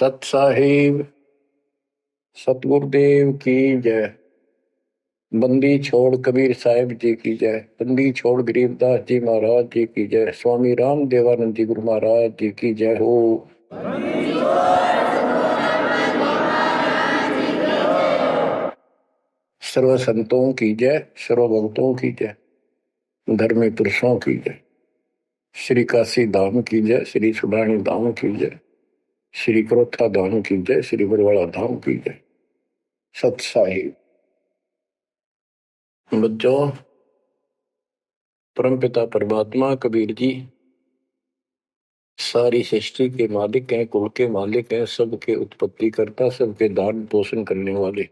सत साहिब सतगुरुदेव की जय। बंदी छोड़ कबीर साहिब जी की जय। बंदी छोड़ गरीबदास जी महाराज जी की जय। स्वामी राम देवानंद जी गुरु महाराज जी की जय हो। सर्व संतों की जय, सर्व भक्तों की जय, धर्मी पुरुषों की जय। श्री काशी धाम की जय, श्री सुडानी धाम की जय, श्री क्रोथा धाम की जय, श्री बरवाड़ा धाम की जय। सत साहिब बच्चों, परमपिता परमात्मा कबीर जी सारी सृष्टि के मालिक हैं, कुल के मालिक हैं, सबके उत्पत्ति करता, सबके दान पोषण करने वाले,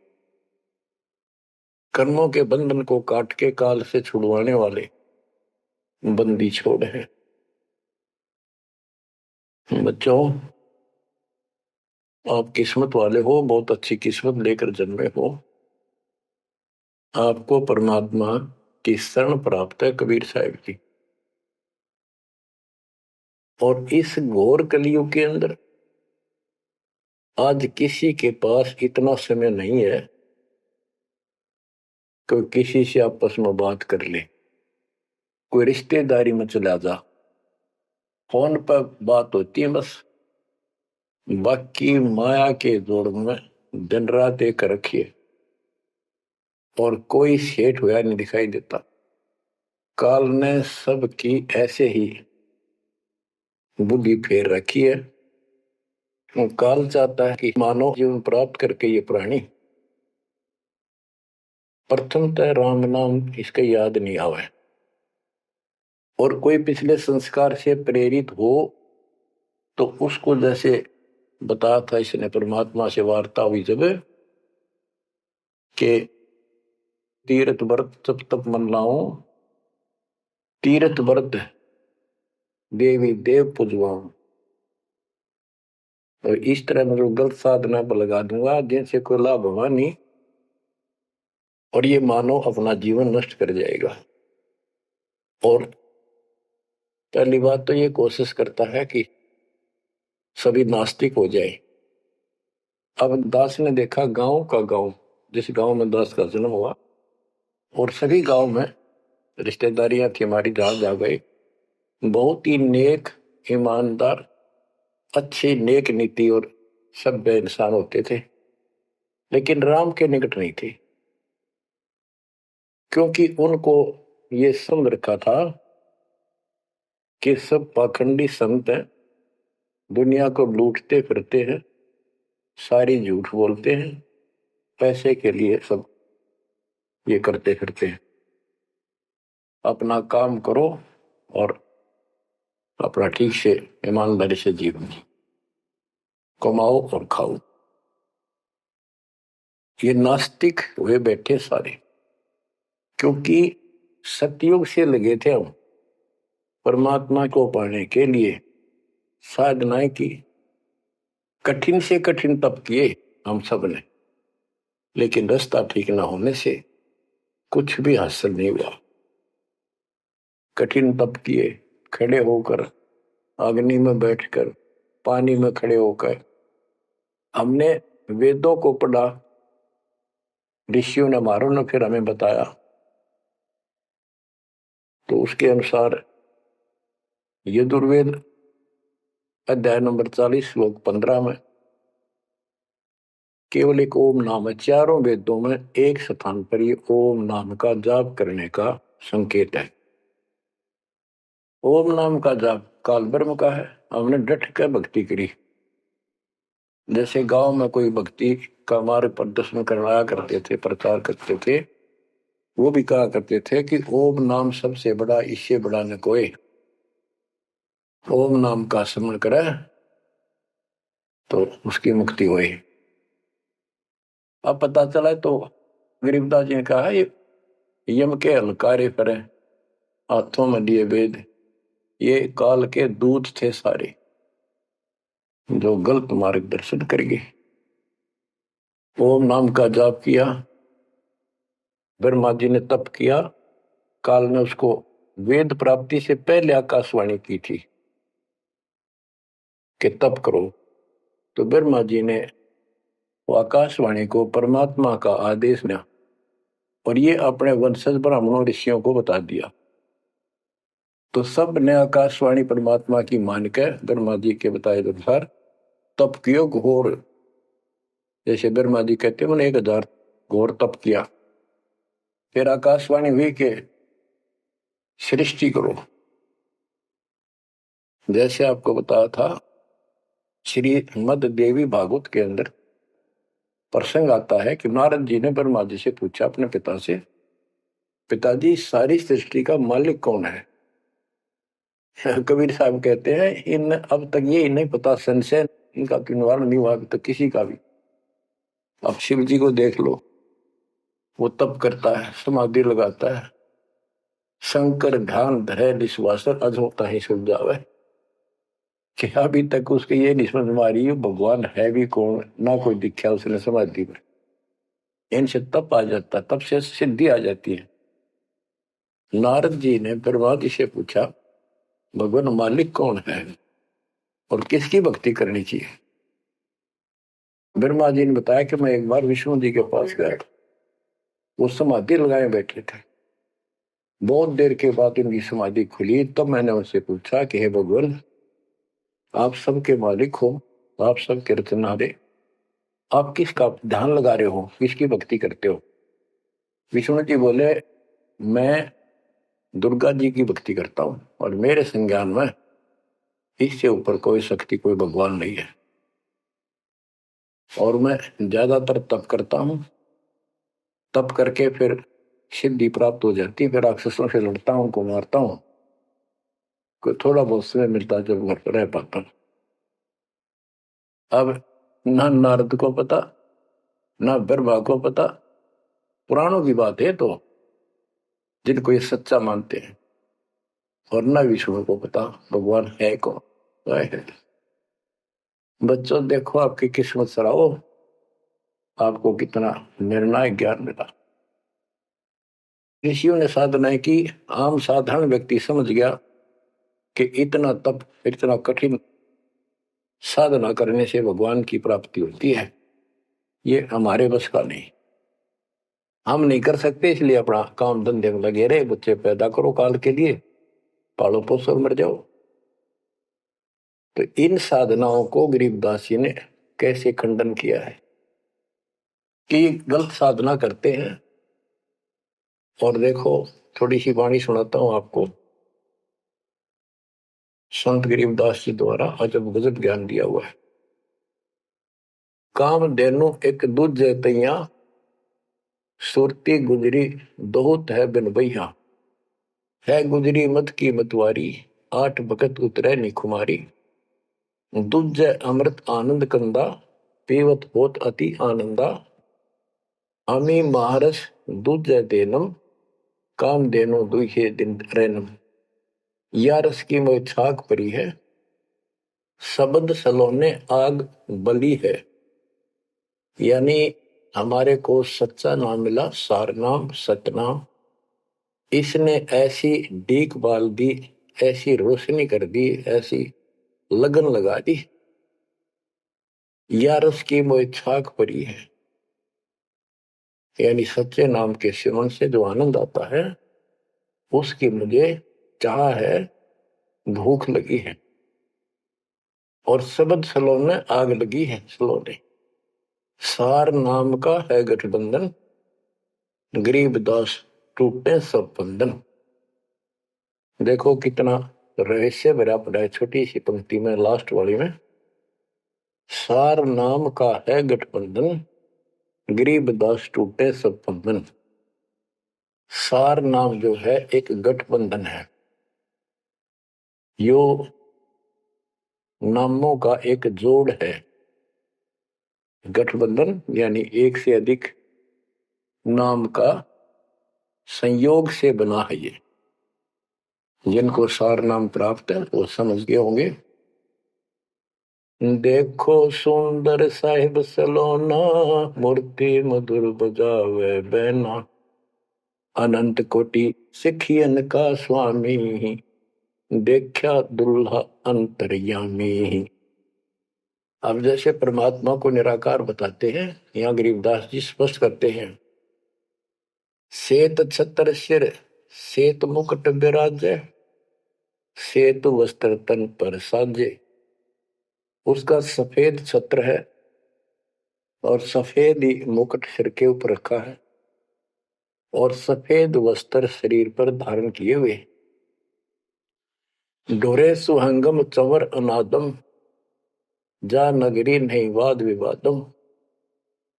कर्मों के बंधन को काट के काल से छुड़वाने वाले बंदी छोड़ है। बच्चों, आप किस्मत वाले हो, बहुत अच्छी किस्मत लेकर जन्मे हो। आपको परमात्मा की शरण प्राप्त है कबीर साहिब की। और इस घोर कलयुग के अंदर आज किसी के पास इतना समय नहीं है कि किसी से आपस में बात कर ले, कोई रिश्तेदारी में चला जा, फोन पर बात होती है बस। बाकी माया के जोड़ में दिन रात एक रखिए और कोई सेठ हुआ नहीं दिखाई देता। काल ने सबकी ऐसे ही बुद्धि फेर रखी है। काल चाहता है कि मानव जीवन प्राप्त करके ये प्राणी प्रथमतः राम नाम इसके याद नहीं आवे, और कोई पिछले संस्कार से प्रेरित हो तो उसको जैसे बताया था इसने, परमात्मा से वार्ता हुई जब के तीर्थ व्रत तप तप मन लाऊं, तीर्थ व्रत देवी देव पुजवाऊं। और इस तरह मतलब गलत साधना पर लगा दूंगा जिनसे कोई लाभ होगा नहीं, और ये मानो अपना जीवन नष्ट कर जाएगा। और पहली बात तो ये कोशिश करता है कि सभी नास्तिक हो जाए। अब दास ने देखा गांव का गांव, जिस गांव में दास का जन्म हुआ, और सभी गांव में रिश्तेदारियां थी हमारी, जहां जा गए बहुत ही नेक, ईमानदार, अच्छे, नेक नीति और सभ्य इंसान होते थे, लेकिन राम के निकट नहीं थे, क्योंकि उनको ये समझ रखा था कि सब पाखंडी संत हैं, दुनिया को लूटते फिरते हैं, सारी झूठ बोलते हैं, पैसे के लिए सब ये करते फिरते हैं। अपना काम करो और अपना ठीक से ईमानदारी से जीवन कमाओ और खाओ। ये नास्तिक हुए बैठे सारे, क्योंकि सतयुग से लगे थे हम परमात्मा को पाने के लिए, साधनाएं की, कठिन से कठिन तप किए हम सब ने, लेकिन रास्ता ठीक ना होने से कुछ भी हासिल नहीं हुआ। कठिन तप किए, खड़े होकर, अग्नि में बैठकर, पानी में खड़े होकर, हमने वेदों को पढ़ा, ऋषियों ने हमारों ने फिर हमें बताया, तो उसके अनुसार यजुर्वेद अध्याय नंबर 40 श्लोक 15 में केवल एक ओम नाम है। चारों वेदों में एक स्थान पर ये ओम नाम का जाप करने का संकेत है। ओम नाम का जाप काल ब्रह्म का है। हमने डट कर भक्ति करी। जैसे गांव में कोई भक्ति का मार्ग प्रदर्शन करवाया करते थे, प्रचार करते थे, वो भी कहा करते थे कि ओम नाम सबसे बड़ा, इससे बड़ा न कोई। ओम नाम का स्मरण करे तो उसकी मुक्ति हुई। अब पता चला तो गरीबदास जी ने कहा ये यम के हलकारे करे, हाथों में लिए वेद, ये काल के दूत थे सारे जो गलत मार्गदर्शन करेंगे। ओम नाम का जाप किया, ब्रह्मा जी ने तप किया, काल ने उसको वेद प्राप्ति से पहले आकाशवाणी की थी कि तप करो, तो ब्रह्मा जी ने वो आकाशवाणी को परमात्मा का आदेश दिया और ये अपने वंशज ब्राह्मणों ऋषियों को बता दिया। तो सब ने आकाशवाणी परमात्मा की मानकर ब्रह्मा जी के बताए अनुसार तप कियो घोर। जैसे ब्रह्मा जी कहते हैं मैंने 1000 घोर तप किया। फिर आकाशवाणी हुई के सृष्टि करो। जैसे आपको बताया था श्री मद देवी भागवत के अंदर प्रसंग आता है कि नारद जी ने ब्रह्मा जी से पूछा अपने पिता से, पिताजी सारी सृष्टि का मालिक कौन है? कबीर साहब कहते हैं इन अब तक ये नहीं पता, संशय इनका निवारण नहीं हुआ अभी तक किसी का भी। अब शिव जी को देख लो, वो तप करता है, समाधि लगाता है, शंकर ध्यान धरे विश्वासर अज होता ही सुल जावे। कि अभी तक उसके ये नहीं समझ में आ रही भगवान है भी कौन, ना कोई दिखा उसने समाधि में। इनसे तप आ जाता, तब से सिद्धि आ जाती है। नारद जी ने ब्रह्मा जी से पूछा भगवान मालिक कौन है और किसकी भक्ति करनी चाहिए? ब्रह्मा जी ने बताया कि मैं एक बार विष्णु जी के पास गया, वो समाधि लगाए बैठे थे। बहुत देर के बाद उनकी समाधि खुली, तब मैंने उनसे पूछा कि हे भगवान, आप सबके मालिक हो, आप सबके रचनहारे, आप किसका ध्यान लगा रहे हो, किसकी भक्ति करते हो? विष्णु जी बोले मैं दुर्गा जी की भक्ति करता हूं और मेरे संज्ञान में इससे ऊपर कोई शक्ति, कोई भगवान नहीं है। और मैं ज्यादातर तप करता हूं, तप करके फिर सिद्धि प्राप्त हो जाती है, फिर राक्षसों से लड़ता हूं, को मारता हूं, कोई थोड़ा बहुत समय मिलता जब घर पर रह पाता हूं। अब ना नारद को पता, ना ब्रह्मा को पता, पुराणों की बात है तो जिनको ये सच्चा मानते हैं, और ना विष्णु को पता भगवान है कौन। बच्चों देखो आपकी किस्मत सराहो, आपको कितना निर्णायक ज्ञान मिला। ऋषियों ने साधनाएं की, आम साधारण व्यक्ति समझ गया कि इतना तप, इतना कठिन साधना करने से भगवान की प्राप्ति होती है, ये हमारे बस का नहीं, हम नहीं कर सकते। इसलिए अपना काम धंधे में लगे रहे, बच्चे पैदा करो काल के लिए, पालो पोसो मर जाओ। तो इन साधनाओं को गरीबदास जी ने कैसे खंडन किया है कि गलत साधना करते हैं। और देखो थोड़ी सी वाणी सुनाता हूं आपको, संत गरीबदास जी द्वारा अजब गजब ज्ञान दिया हुआ है। काम देनु एक दूजे तैया, सुरती गुजरी दोहत है बिन भैया। है गुजरी मत की मतवारी, 8 भगत उतरे निखुमारी। दूजे अमृत आनंद कंदा, पीवत होत अति आनंदा। अमी महारस दूजे देनम, काम देनो दुहे दिन रैनम। या रस की मोह छाक परी है, शब्द सलोने आग बली है। यानी हमारे को सच्चा नाम मिला, सार नाम सतनाम। इसने ऐसी डीक बाल दी, ऐसी रोशनी कर दी, ऐसी लगन लगा दी। या रस की मोह छाक परी है, यानी सच्चे नाम के सेवन से जो आनंद आता है उसकी मुझे चाह है, भूख लगी है। और शब्द सलोने आग लगी है, सलोने। सार नाम का है गठबंधन, गरीबदास टूटे सब बंधन। देखो कितना रहस्य भरा पड़ा है छोटी सी पंक्ति में, लास्ट वाली में। सार नाम का है गठबंधन, गरीबदास टूटे सब बंधन। सार नाम जो है एक गठबंधन है, यो नामों का एक जोड़ है। गठबंधन यानी एक से अधिक नाम का संयोग से बना है ये। जिनको सार नाम प्राप्त है वो समझ गए होंगे। देखो सुंदर साहिब सलोना, मूर्ति मधुर बजावे बैना। अनंत कोटि सिखियन का स्वामी, देखा दुल्हा अंतर्यामी। अब जैसे परमात्मा को निराकार बताते हैं, यहाँ गरीबदास जी स्पष्ट करते हैं, श्वेत छत्र सिर श्वेत मुकुट विराजे, श्वेत वस्त्र तन पर साजे। उसका सफेद छत्र है और सफेद ही मुकुट सिर के ऊपर रखा है और सफेद वस्त्र शरीर पर धारण किए हुए। डोरे सुहंगम चवर अनादम, जा नगरी नहीं वाद विवादम।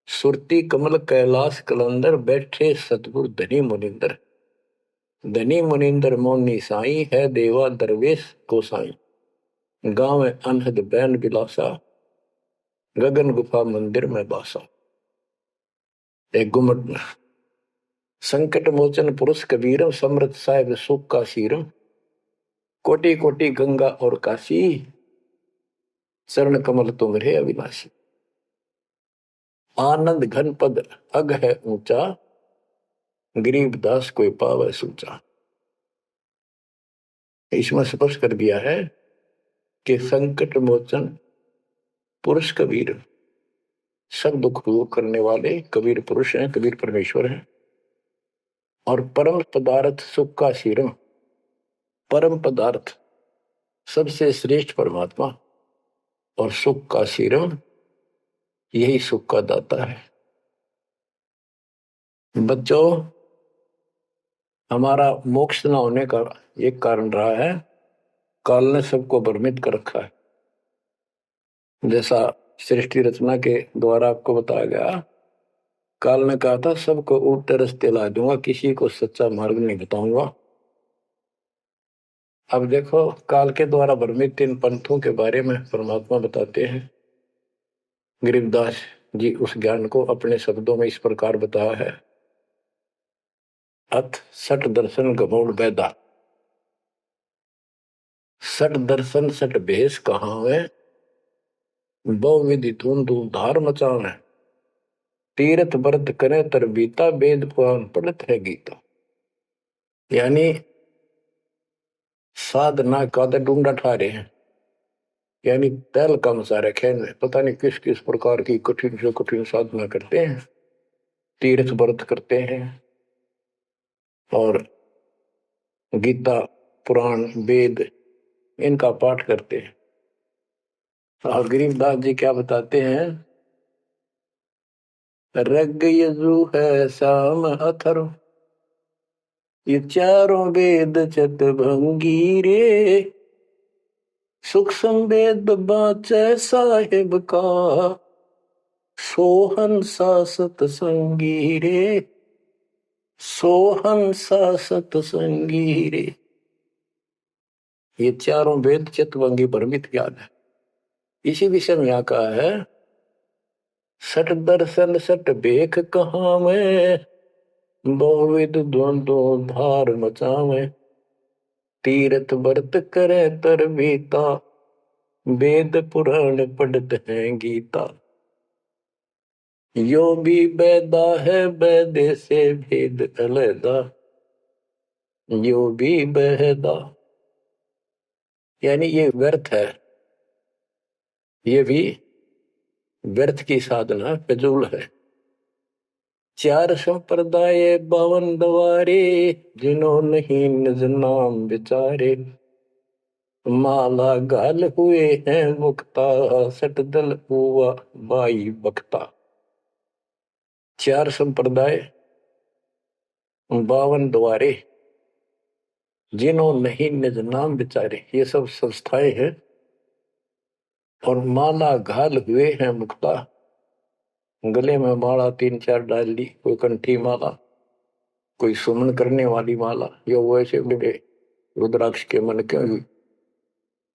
सुरती कमल कैलाश कलंदर, बैठे सतगुरु धनी मुनिंदर। धनी मुनिंदर मोनी साई, है देवा दरवेश गोसाई। गांव अनहद बैन बिलासा, गगन गुफा मंदिर में बासा। एक गुमट संकट मोचन पुरुष कबीरम, समृत साहिब सुख का शीरम। कोटि कोटि गंगा और काशी, चरण कमल तुम्हारे अविनाशी। आनंद घन पद अग है ऊंचा, गरीब दास कोई पावे सूचा। इसमें स्पष्ट कर दिया है कि संकट मोचन पुरुष कबीर, सब दुख दूर करने वाले कबीर पुरुष हैं, कबीर परमेश्वर हैं। और परम पदार्थ सुख का शीरम, परम पदार्थ सबसे श्रेष्ठ परमात्मा और सुख का शीरम, यही सुख का दाता है। बच्चों, हमारा मोक्ष न होने का एक कारण रहा है, काल ने सबको भ्रमित कर रखा है। जैसा सृष्टि रचना के द्वारा आपको बताया गया, काल ने कहा था सबको उल्टे रास्ते ला दूंगा, किसी को सच्चा मार्ग नहीं बताऊंगा। अब देखो, काल के द्वारा भ्रमित 3 पंथों के बारे में परमात्मा बताते हैं। गरीबदास जी उस ज्ञान को अपने शब्दों में इस प्रकार बताया है। अथ सठ दर्शन गमोड़ बैदा, सठ दर्शन सठ भेष कहाँ है, बहुविधि धूम धूम धार मचावे। तीर्थ व्रत करे तर बीता, वेद पुराण पढ़त है गीता। यानी साधना का ढूंढा ठा रहे हैं, यानी तैल कम सारे खेल में पता नहीं किस किस प्रकार की कठिन से कठिन साधना करते हैं, तीर्थ व्रत करते हैं और गीता पुराण वेद इनका पाठ करते हैं। और गरीबदास जी क्या बताते हैं, रग यजु है श्याम अथर्व, ये चारों वेद चतभंगी रे। सुख संवेद बाचे साहिब का, सोहन सा सतसंगी रे, सोहन सा सतसंगी रे। ये चारों वेद चतुर्भंगी भ्रमित ज्ञान है। इसी विषय में यहाँ कहा है, सठ दर्शन सठ बेख कहाँ में, बहुविध द्वंद्व धार मचावे। तीर्थ व्रत करे तर बीता, वेद पुराण पढ़त है गीता। यो भी बैदा है बैदे से भेद अलैदा, यो भी बहदा। यानी ये व्यर्थ है, ये भी व्यर्थ की साधना फिजूल है। 4 संप्रदाय 52 द्वारे, जिन्हों नहीं निज नाम विचारे। माला गाल हुए हैं मुक्ता, सट दल हुआ बाई बख्ता। 4 संप्रदाय 52 द्वारे, जिन्हों नहीं निज नाम विचारे, ये सब संस्थाएं हैं। और माला घाल हुए हैं मुक्ता, गले में माला 3-4 डाल ली, कोई कंठी माला, कोई सुमन करने वाली माला, यो वैसे बड़े रुद्राक्ष के मन के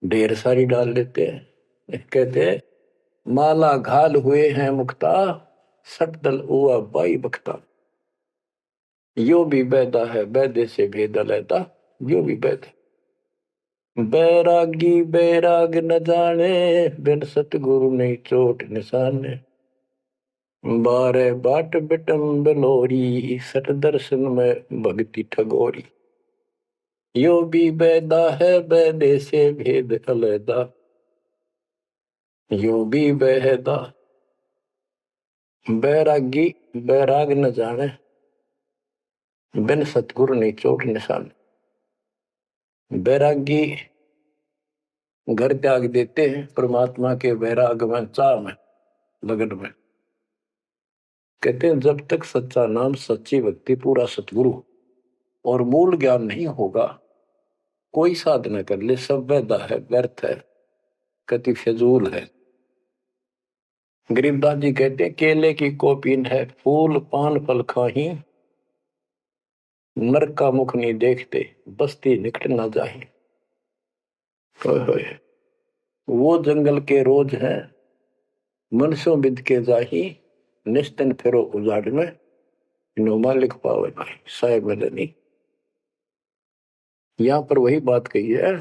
ढेर सारी डाल लेते हैं। कहते हैं माला घाल हुए हैं मुक्ता, सट दल हुआ बाई बख्ता। यो भी बैदा है बैदे से भेद अलैदा, यो भी बैद। बैरागी बैराग न जाने, बिन सतगुरु नहीं चोट निशाने। 12 बाट बिटम बलोरी, सट दर्शन में भक्ति ठगोरी। यो भी बैदा है बैदे से भेद अलैदा, यो भी बेहदा बैरागी बैराग न जाने, बिन सतगुरु नहीं चोट निशान। बैरागी घर त्याग देते हैं परमात्मा के वैराग में, चाह में, लगन में। कहते हैं जब तक सच्चा नाम, सच्ची भक्ति, पूरा सतगुरु और मूल ज्ञान नहीं होगा, कोई साधना कर ले सब वैधा है, व्यर्थ है, कति फिजूल है। गरीबदास जी कहते हैं केले की कोपीन है, फूल पान फल खाही, नर का मुख नहीं देखते, बस्ती निकट ना जाही। वो जंगल के रोज है, मनसों बिद के जाही, निस्तन फेरो उजाड़ में, नोमा लिख पावे नहीं साहेब मदनी। यहां पर वही बात कही है,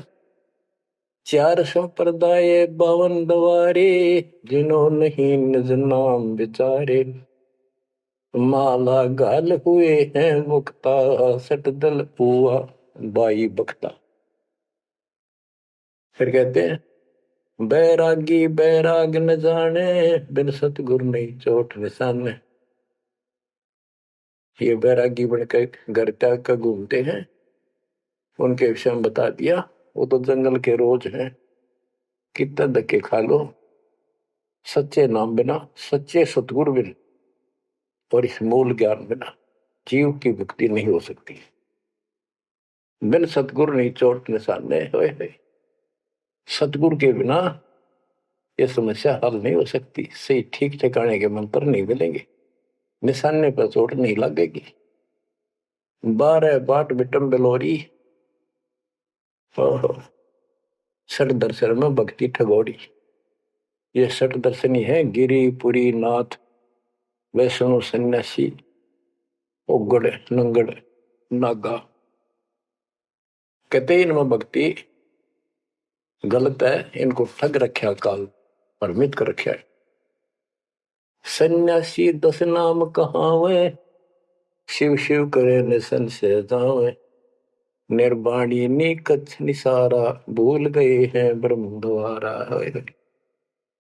चार संप्रदाय 52 द्वारे, जिन्हों नहीं निज नाम विचारे, माला गाल हुए हैं मुक्ता, सट दल पुआ बाई बख्ता। फिर कहते हैं बैरागी बैराग न जाने, बिन सतगुरु नहीं चोट निशाने। ये बैरागी बनकर घर त्याग कर घूमते हैं, उनके विषय में बता दिया, वो तो जंगल के रोज हैं, कितना धक्के खा लो, सच्चे नाम बिना, सच्चे सतगुरु बिना और इस मूल ज्ञान बिना जीव की मुक्ति नहीं हो सकती। बिन सतगुरु नहीं चोट निशाने, होए सतगुरु के बिना ये समस्या हल नहीं हो सकती। सही ठीक ठिकाने के मंत्र नहीं मिलेंगे, निशाने पर चोट नहीं लगेगी। 12 बाट बिटम बिलोरी, सठ दर्शन में भक्ति ठगोरी। ये सठ दर्शनी है, गिरी पुरी नाथ वैष्णव सन्यासी उगड़ नंगड़ नागा। कहते इनमें भक्ति गलत है, इनको ठग रखा काल, भ्रमित कर रखा है। सन्यासी 10 नाम कहावे, शिव शिव करे निसन से जावे, निर्वाणी नी कच्छ निसारा, भूल गए हैं ब्रह्म द्वारा।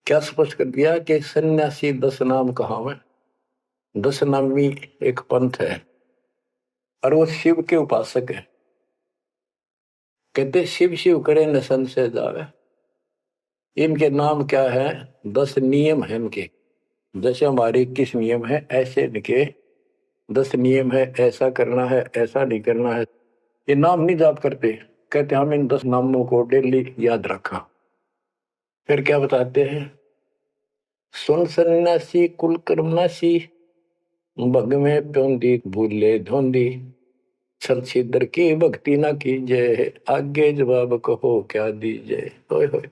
क्या स्पष्ट कर दिया कि सन्यासी 10 नाम कहावे। 10 नामी एक पंथ है और वो शिव के उपासक है। कहते शिव शिव करे न संशय जावे। इनके नाम क्या है? 10 नियम है इनके। जैसे हमारे 21 नियम है, ऐसे इनके 10 नियम है, ऐसा करना है, ऐसा नहीं करना है। ये नाम नहीं जाप करते, कहते हम इन 10 नामों को डेली याद रखा। फिर क्या बताते हैं? सुन सन्यासी कुल कर्मनासी, भग में प्योंदी भूले धोंदी, छल छिद्र की भक्ति ना कीजिए, आगे जवाब कहो क्या दीजिए। होय होय।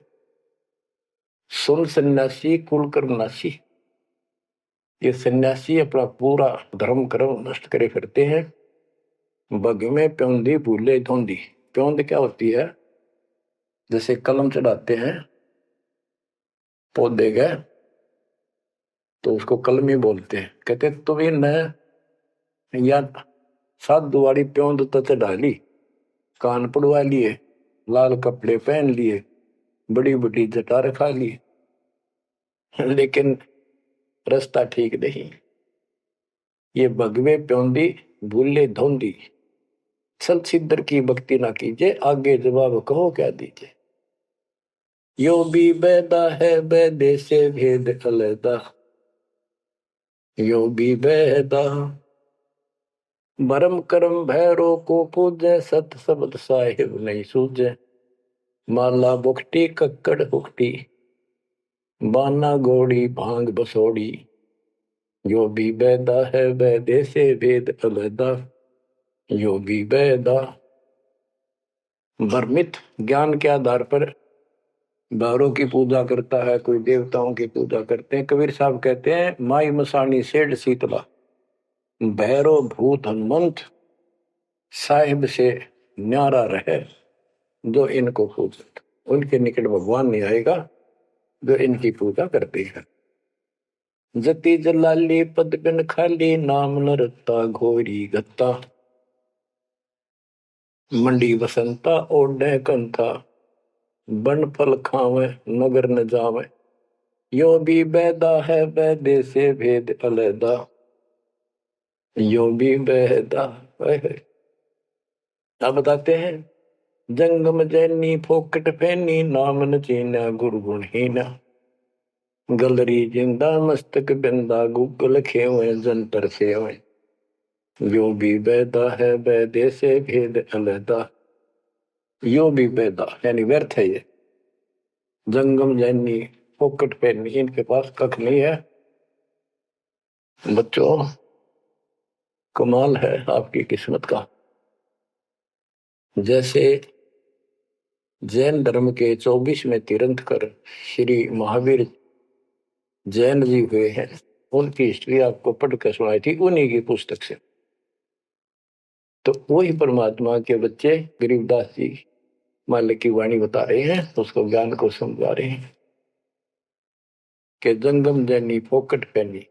सुन सन्यासी कुल कर्मनासी, ये सन्यासी अपना पूरा धर्म कर्म नष्ट करे फिरते हैं। भग में प्योंदी भूले धोंदी। प्योंद क्या होती है? जैसे कलम चढ़ाते हैं पौधे गए तो उसको कलमी बोलते हैं। कहते तुम ये न या 7 दुआरी प्योंद तो चढ़ा ली, कान पड़वा लिए, लाल कपड़े पहन लिए, बड़ी बड़ी जटा रखा ली, लेकिन रास्ता ठीक नहीं। ये भगवे प्योंदी भूले धोंदी, छल छिद्र की भक्ति ना कीजिए, आगे जवाब कहो क्या दीजिए। यो भी बैदा है, बैदे से भेद अलैदा, यो भी बैदा। भरम कर्म भैरो को पूजे, सत शब्द साहिब नहीं सूझे, माला बुखटी कक्कड़ हुकटी, बाना घोड़ी भांग बसोड़ी, यो भी बैदा है, बैदे से भेद अलैदा, यो भी बैदा। भ्रमित ज्ञान के आधार पर भैरों की पूजा करता है, कोई देवताओं की पूजा करते हैं। कबीर साहब कहते हैं माई मसानी सेठ शीतला, भैरो भूत हनुमंत साहिब से न्यारा रहे जो इनको पूजे। उनके निकट भगवान नहीं आएगा जो इनकी पूजा करते हैं। जति जलाली पद बिन खाली, नाम न रत्ता घोरी गत्ता, मंडी बसंता ओढ़े कंथा, बन फल खावे नगर न जावे, यो भी बैदा है बैदे से भेद अलैदा, यो भी बैदा। आप बताते हैं, जंगम जैनी फोकट फैनी नाम न चीना गुरगुण हीना, गलरी जिंदा मस्तक बिंदा गूगल खेवे जंतर सेवे, यो भी बैदा है बैदे से भेद अलैदा, यो भी बैदा यानी व्यर्थ है ये। जंगम जैनी फोकट फैनी, इनके पास कख नहीं है। बच्चों, कमाल है आपकी किस्मत का। जैसे जैन धर्म के 24वें तीर्थंकर श्री महावीर जैन जी हुए हैं, उनकी हिस्ट्री आपको पढ़कर सुनाई थी उन्हीं की पुस्तक से। तो वही परमात्मा के बच्चे गरीबदास जी मालिक की वाणी बता रहे हैं, उसको ज्ञान को समझा रहे हैं कि जंगम जैनी फोकट पैनी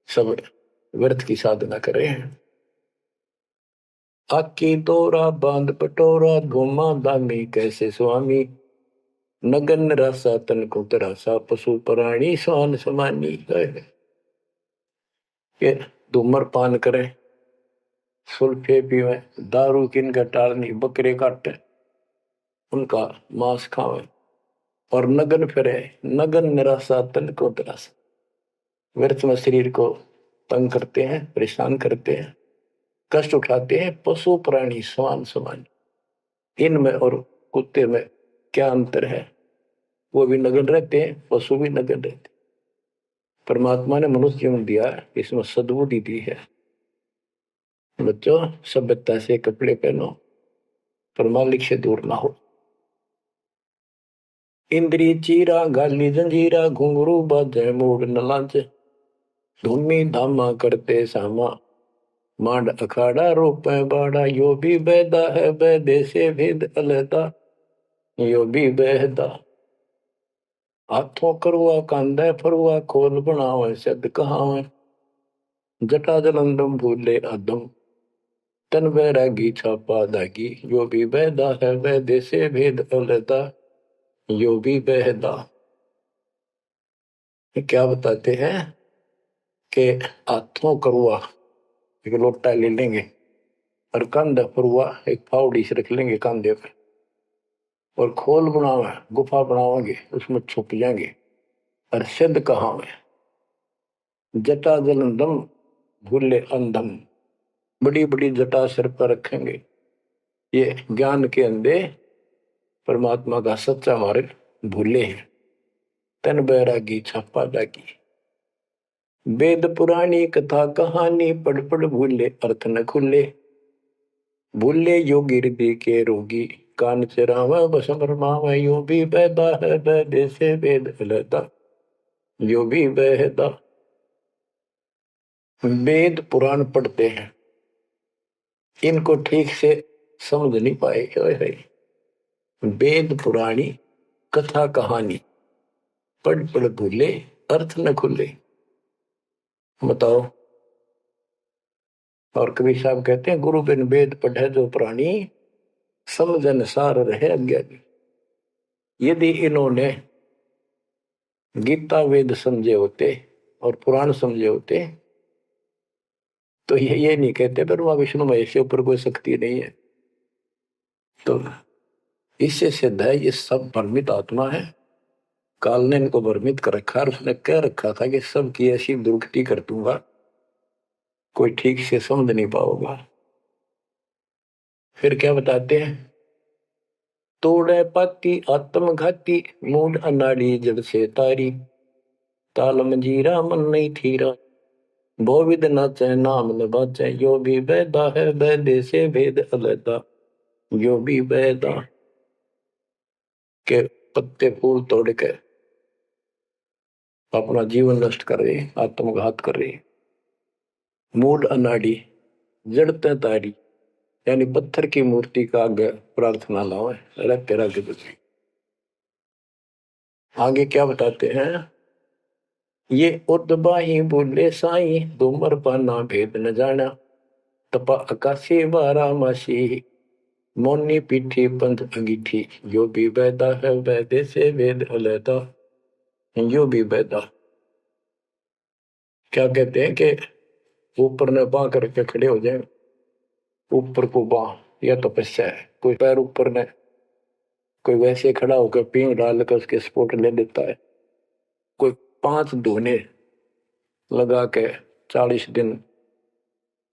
सब व्यर्थ की साधना कर रहे हैं। आकी तोरा बांध पटोरा घुमा दामी कैसे स्वामी, नगन रासा तन को तरासा पशु प्राणी स्वान समानी। ये धूमर पान करे, सुल्फे पीवे, दारू किन का टालनी, बकरे काटे उनका मांस खावे, और नगन फिरे, नगन निराशा तन को तरासा, व्यर्थ में शरीर को तंग करते हैं, परेशान करते हैं, कष्ट उठाते हैं। पशु प्राणी समान समान, इनमें और कुत्ते में क्या अंतर है? वो भी नगन रहते हैं, पशु भी नगन रहते हैं। परमात्मा ने मनुष्य जीवन दिया, इसमें सद्बुद्धि दी है। बच्चों, सभ्यता से कपड़े पहनो, पर मालिक से दूर ना हो। इंद्री चीरा गाली जंजीरा घुंघरू बाजे मूड न लांचे, धूमी धामा करते सामा मांड अखाड़ा रोपे बाड़ा, यो भी बैदा है बैदे से भेद अलैदा, यो भी बैदा। हाथों करुआ कांदे फरुआ खोल बनावे सद कहावे, जटा जलंदम भूले अदम तन बैरागी छापा दागी, यो भी बैदा है बैदे से भेद अलैदा, यो भी बैदा। क्या बताते हैं कि हाथों करुआ एक लोटा ले लेंगे और कंधा फरुआ एक फावड़ी से रख लेंगे कंधे पे, और खोल बनावे गुफा बनावांगे, उसमें छुप जाएंगे। और सिद्ध कहावे, जटा जलंदम भूले अंधम, बड़ी बड़ी जटा सिर पर रखेंगे। ये ज्ञान के अंधे परमात्मा का सच्चा मार्ग भूले हैं। तन बैरागी छापा दागी, वेद पुरानी कथा कहानी पढ़ पढ़ भूले अर्थ न खुले, भूले योगी हृदय के रोगी कान चरावा बस भरमावा, यो भी बैदा है बैदे से वेद अलैदा, यो भी बैदा। वेद पुराण पढ़ते हैं, इनको ठीक से समझ नहीं पाए। वेद पुराणी कथा कहानी पढ़ पढ़ भूले अर्थ न खुले। बताओ। और कबीर साहब कहते हैं, गुरु बिन वेद पढ़े जो प्राणी, समझन सार रहे अज्ञानी। यदि इन्होंने गीता वेद समझे होते और पुराण समझे होते तो ये नहीं कहते ब्रह्मा विष्णु महेश के ऊपर कोई शक्ति नहीं है। तो इससे सिद्ध है ये सब भ्रमित आत्मा है। काल ने इनको भ्रमित कर रखा, और उसने कह रखा था कि सबकी ऐसी दुर्गति कर दूंगा, कोई ठीक से समझ नहीं पाओगा। फिर क्या बताते हैं, तोड़े पाती आत्मघाती मूड अनाड़ी जड़ से तारी, ताल मंजीरा मन नहीं थीरा, भोविद नाचे नाम न बाचे, यो भी बैदा है बैदे से भेद अलैदा, यो भी बैदा। के पत्ते फूल तोड़ के अपना जीवन नष्ट कर रहे, आत्मघात कर रहे। मूड अनाड़ी जड़ते तारी, यानी पत्थर की मूर्ति का आगे प्रार्थना लाओ, तेरा के बच्चे। आगे क्या बताते हैं, ये उदबाही बोले साई धूमर पाना भेद न जाना, तपा आकाशी बारा मासी मोनी पीठी पंथ अंगीठी, यो भी बैदा है बैदे से वेद अलैदा, यो भी बेदा क्या कहते हैं कि ऊपर ने बांह करके खड़े हो जाए, ऊपर को बांह, यह तपस्या है। कोई पैर ऊपर ने, कोई वैसे खड़ा होकर पींग डाल कर उसके सपोर्ट ले लेता है, कोई 5 धोने लगा के 40 दिन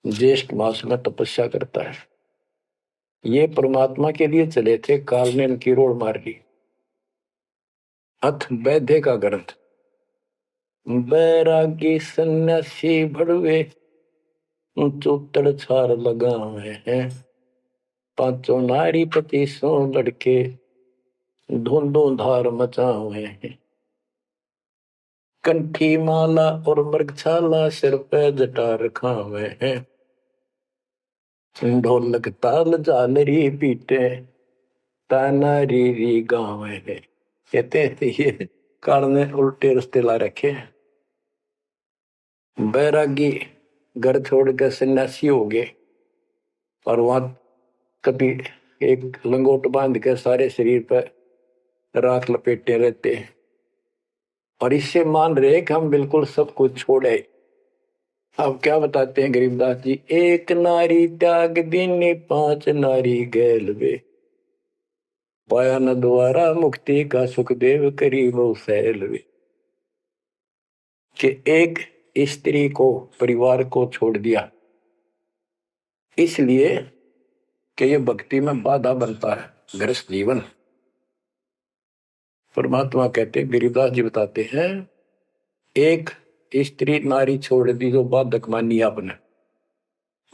ज्येष्ठ मास में तपस्या करता है। ये परमात्मा के लिए चले थे, काल ने इनकी रोड मार ली। अथ वैद्य का ग्रंथ, बैरागी सन्यासी भड़वे चौतड़ छार लगावे हैं, 5 नारी 25 लड़के धुंधों धार मचावे हैं, कंठी माला और मृगछाला सिर पे जटा रखावे हैं, ढोलक ताल झालरी पीटे ताना री गावे हैं। कहते हैं ये काल ने उल्टे रास्ते ला रखे। बैरागी घर छोड़ कर सन्यासी हो गए और वहां कभी एक लंगोट बांध के सारे शरीर पर राख लपेटे रहते हैं और इससे मान रहे कि हम बिल्कुल सब कुछ छोड़े। अब क्या बताते हैं गरीबदास जी, एक नारी त्याग दीनी 5 नारी गैल वे, पाया न द्वारा मुक्ति का सुखदेव करी वो सैल वे। कि एक स्त्री को, परिवार को छोड़ दिया इसलिए कि ये भक्ति में बाधा बनता है, गृहस्थ जीवन। परमात्मा कहते, गरीबदास जी बताते हैं, एक स्त्री नारी छोड़ दी जो बाधक मानी आपने,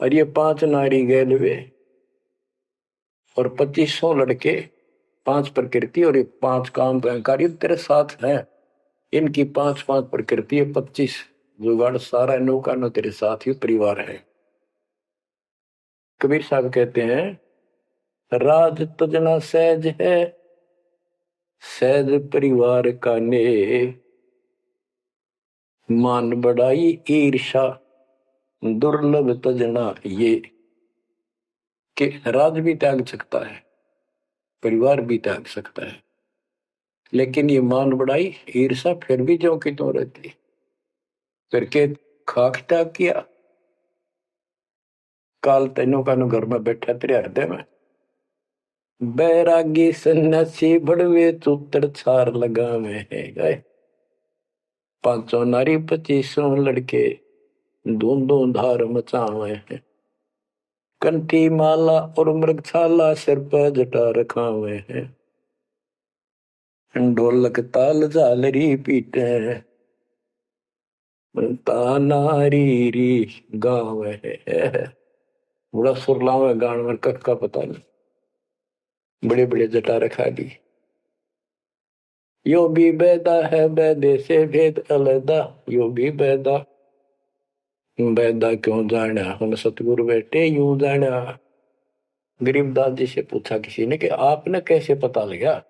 और ये 5 नारी गैल वे और 2500 लड़के, 5 प्रकृति और ये 5 काम कार्य तेरे साथ है। इनकी 5-5 प्रकृति है, 25 जुगाड़, सारा नौका नो तेरे साथ ही परिवार है। कबीर साहब कहते हैं, राज तजना सहज है, सहज परिवार का ने, मान बढ़ाई ईर्षा दुर्लभ तजना ये। कि राज भी त्याग सकता है, परिवार भी त्याग सकता है, लेकिन ये मान बढ़ाई ईर्षा फिर भी जो कि तो रहती है। करके खाक त्याग किया, काल तेनों का नु घर में बैठा तेरे हृदय में। बैरागी सन्यासी बड़वे चूतर छार लगावे है, 5 नारी 25 लड़के धूंधों धार मचावे हैं, कंठी माला और मृगछाला सिर पर जटा रखावे हैं, ढोलक ताल झालरी पीटे तानारी री गावे है। बड़ा सुरलावे गान में कख का पता नहीं, बड़े बड़े जटा रखा दी। यो भी बैदा है, बैदे से भेद अलदा, यो भी बैदा, बैदा क्यों जाना, हम सतगुरु बैठे यूं जाना। गरीबदास जी से पूछा किसी ने कि आपने कैसे पता लगा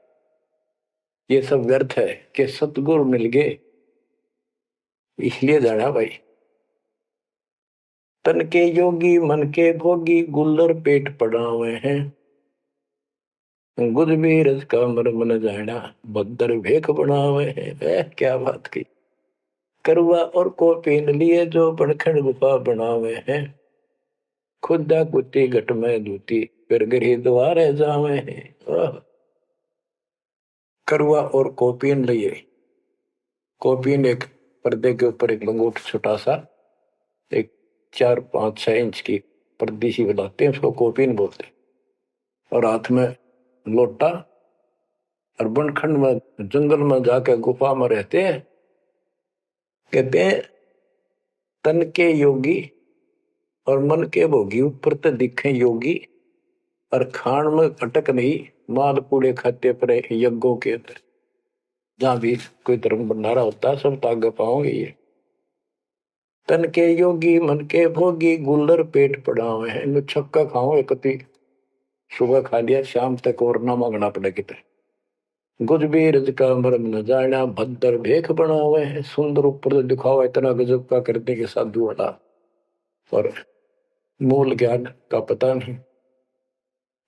ये सब व्यर्थ है, कि सतगुरु मिल गए इसलिए जाना भाई। तन के योगी मन के भोगी गुल्लर पेट पड़ावे हैं, गुद भी रज का मर्म न जाना बदर भेख बनावे हैं। क्या बात की। करवा और को पीन लिए जो बड़खड़ गुफा बनावे हैं, खुदा कुत्ती घट में दूती फिर गरी द्वारे जावे हैं। करवा और कोपीन लिए, कोपीन एक पर्दे के ऊपर एक लंगोट छोटा सा, एक 4-5-6 इंच की पर्दी सी बनाते हैं, उसको कोपीन बोलते हैं, और हाथ में लोटा, और बनखंड में जंगल में जाकर गुफा में रहते हैं। कहते हैं तन के योगी और मन के भोगी ऊपर तो दिखे योगी, और खान में अटक नहीं, माल पूड़े खाते पर यज्ञों के अंदर जहां भी कोई धर्म भंडारा होता है सब तागे पाओगे। ये तन के योगी मन के भोगी गुल्लर पेट पड़ावे हैं, इनको छक्का खाओ एक सुबह खा लिया शाम तक और ना मांगना पड़े कितने। गुज भी रज का मर्म न जाना भद्र भेख बनावे हैं, सुंदर ऊपर तो दिखावा इतना गजब का करने के साधु वाला, और मूल ज्ञान का पता नहीं।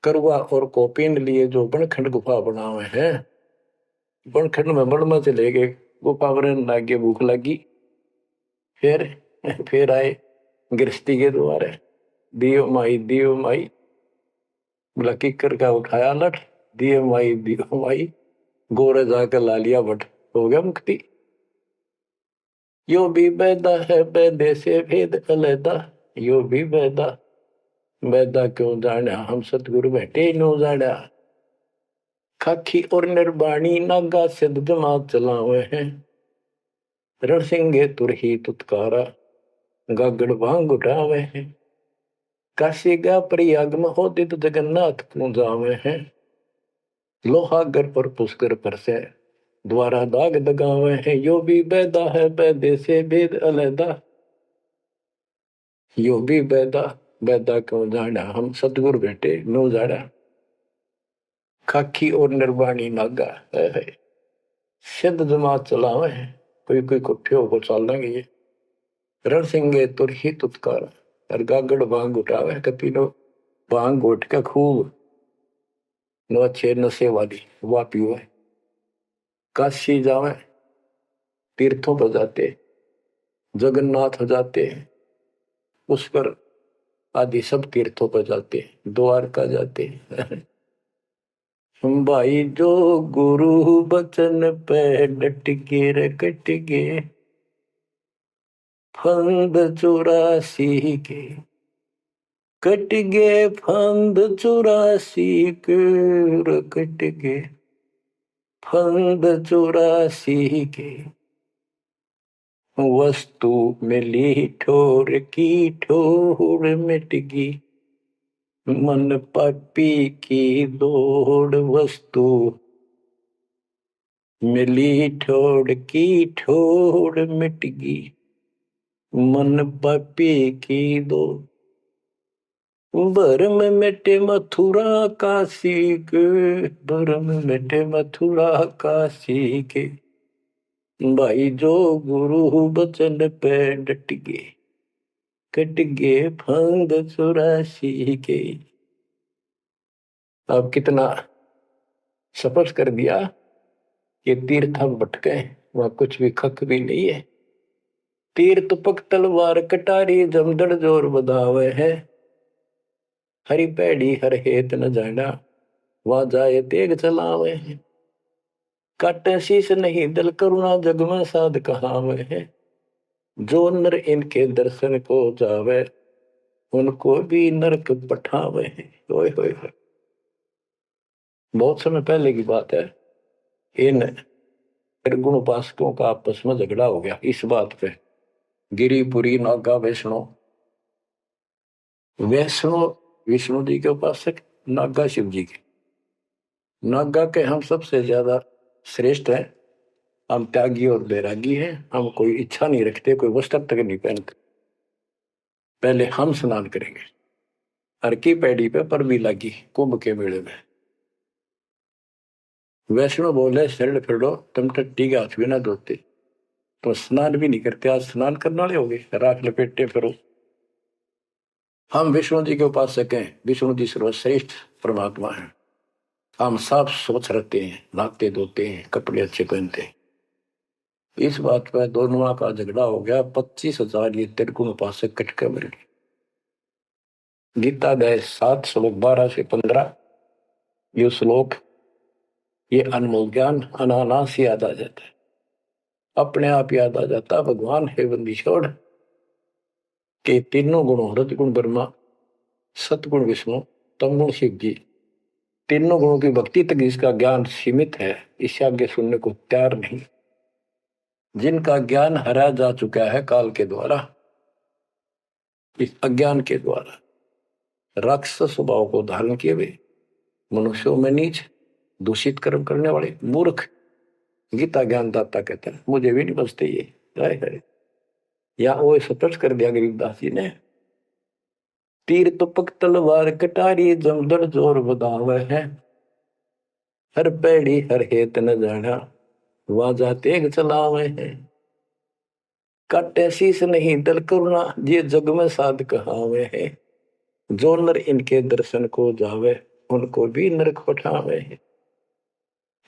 करवा और कोपीन लिए जो बनखंड गुफा बनावे हैं, बनखंड में बड़ में चले गए, वो पावरन लागे, भूख लगी। फिर आए गृहस्थी के द्वारे, दियो माई बोला किकर का उठाया लठ, दियो माई गोरे जाकर ला लिया बट, हो गया मुक्ति। यो भी बैदा है बैदे से भेद अलैदा, यो भी बैदा क्यों जाना, हम सतगुरु बैठे नो जाना। खाखी और निर्वाणी नागा सिद्ध जमात चलावे हैं, रण सिंगे तुरही तुतकारा गागड़ भांग उठावे हैं। काशी गा प्रयाग महोदित जगन्नाथ को जावे हैं, लोहागर पर पुष्कर पर से द्वारा दाग दगावे हैं। यो भी बैदा है बैदे से भेद अलैदा, यो भी बैदा क्यों जाना, हम सतगुरु बेटे नो जाना। खाकी और निर्वाणी नागा है सिद्ध जमात चलावे हैं, कोई कुठे होकर चल देंगे ये। रण सिंगे तुर ही तुतकार, और गागड़ भांग उठावे, कपी नो भांग उठ के खूब नो अच्छे नशे वाली वा पीवे। काशी जावे, तीर्थों पर जाते, जगन्नाथ हो जाते, पुष्कर आदि सब तीर्थों पर जाते, द्वारका जाते। भाई जो गुरु बचन पे डट के रकट गे, फंद 84 के कट गे, फंद 84 के रकट गे, फंद 84 के। वस्तु मिली ठोर की ठोर मिट गई, मन पापी की दौड़। वस्तु मिली ठोर की ठोर मिट गई, मन पापी की दौड़। भरम मिटे मथुरा काशी के, भरम मिटे मथुरा काशी के। भाई जो गुरु बचन पे डट गए, कट गए फंद 84 के। अब कितना सफर कर दिया कि तीर्थ हम भटके, वहां कुछ भी खक भी नहीं है। तीर्थ पक तलवार कटारी जमदड़ जोर बधावे है, हरी पैड़ी हर हेत न जाना, वहां जाए तेग चलावे है। काटे शीश नहीं दल करुणा जग में साध कहावे है, जो नर इनके दर्शन को जावे, उनको भी नरक पठावे है। ओए होए होए, बहुत समय पहले की बात है। इन निर्गुण उपासकों का आपस में झगड़ा हो गया इस बात पे। गिरिपुरी नागा वैष्णो विष्णु जी के उपासक, नागा शिव जी के। नागा के हम सबसे ज्यादा श्रेष्ठ हैं, हम त्यागी और बैरागी हैं, हम कोई इच्छा नहीं रखते, कोई वस्त्र तक नहीं पहनते। पहले हम स्नान करेंगे। हर की पैड़ी पे पर भी लगी कुंभ के मेले में। वैष्णो बोले शरण फिरो, तुम टट्टी के हाथ भी ना धोते, तो स्नान भी नहीं करते, आज स्नान करने वाले हो गए, राख लपेटे फिरो। हम विष्णु जी के उपासक हैं, विष्णु जी सर्वश्रेष्ठ परमात्मा हैं। हम साफ स्वच्छ रहते हैं, नहाते धोते हैं, कपड़े अच्छे पहनते हैं। इस बात पर दोनों का झगड़ा हो गया। 25,000 ये त्रिगुण उपासक कटके मर गए। गीता गए 7 श्लोक 12 से 15। ये श्लोक, ये अनमोल ज्ञान अनायास याद आ जाता है, अपने आप याद आ जाता। भगवान है बंदी छोड़ के तीनों गुणों, रजगुण ब्रह्मा, सतगुण विष्णु, तमगुण शिव जी, तीनों गुणों की भक्ति तक जिसका ज्ञान सीमित है, इससे आगे सुनने को तैयार नहीं। जिनका ज्ञान हरा जा चुका है काल के द्वारा, इस अज्ञान के द्वारा, राक्षस स्वभाव को धारण किए हुए, मनुष्यों में नीच, दूषित कर्म करने वाले मूर्ख, गीता ज्ञानदाता कहते हैं, मुझे भी नहीं बचते ये। है या वो सतर्क कर दिया गरीबदास जी ने। तीर तुपक तलवार कटारी जमदड़ जोर बधावे है, हर पैड़ी हर हेत न जाना, वाजा तेग चलावे है। काटे शीस नहीं दल करुणा, ये जग में साध कहावे है। जो नर इनके दर्शन को जावे, उनको भी नरक पठावे है।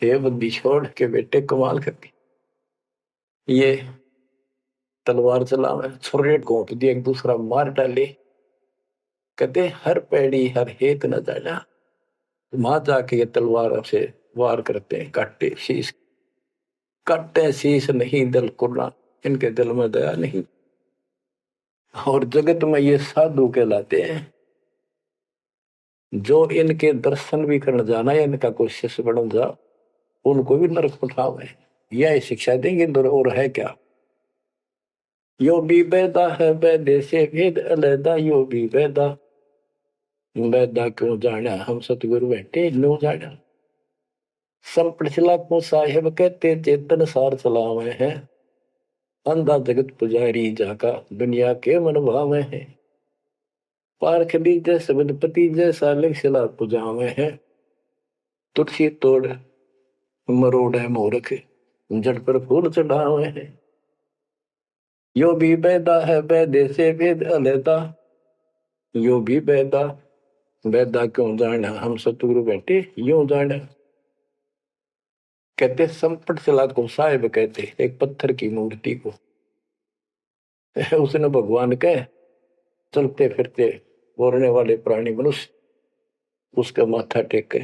हे बुद्धि छोड़ के बेटे कमाल करके ये तलवार चलावे, छुरे घोंप दिए, एक दूसरा मार डाले। कहते हर पैड़ी हर हेत न जाना। वहां जाके ये तलवार से वार करते हैं, काटे शीश नहीं दिल कुर्रा, इनके दिल में दया नहीं। और जगत में ये साधु कहलाते हैं, जो इनके दर्शन भी करने जाना है, इनका कोई शिष्य बन जा, उनको भी नरक उठावे। यह शिक्षा देंगे और है क्या। यो भी बेदा है बेदे से भेद अलैदा, यो भी बेदा बेदा क्यों जाना हम सतगुरु बैठे लो जाना। संपट चला को साहेब कहते चेतन सार चलावे हैं, अंधा जगत पुजारी जाका दुनिया के मन भावे हैं। पारख लीजे सबदपति जैसा लिखला पुजावे हैं, तुलसी तोड़ मरोड़े मोरख जड़ पर फूल चढ़ावे हैं। यो भी बेदा है बेदे से भेद अलैदा, यो भी बेदा बेदा क्यों जाना हम सतगुरु बैठे यूं जाना। कहते संपट चला को साहेब कहते एक पत्थर की मूर्ति को, उसने भगवान के चलते फिरते बोलने वाले प्राणी मनुष्य उसका माथा टेके।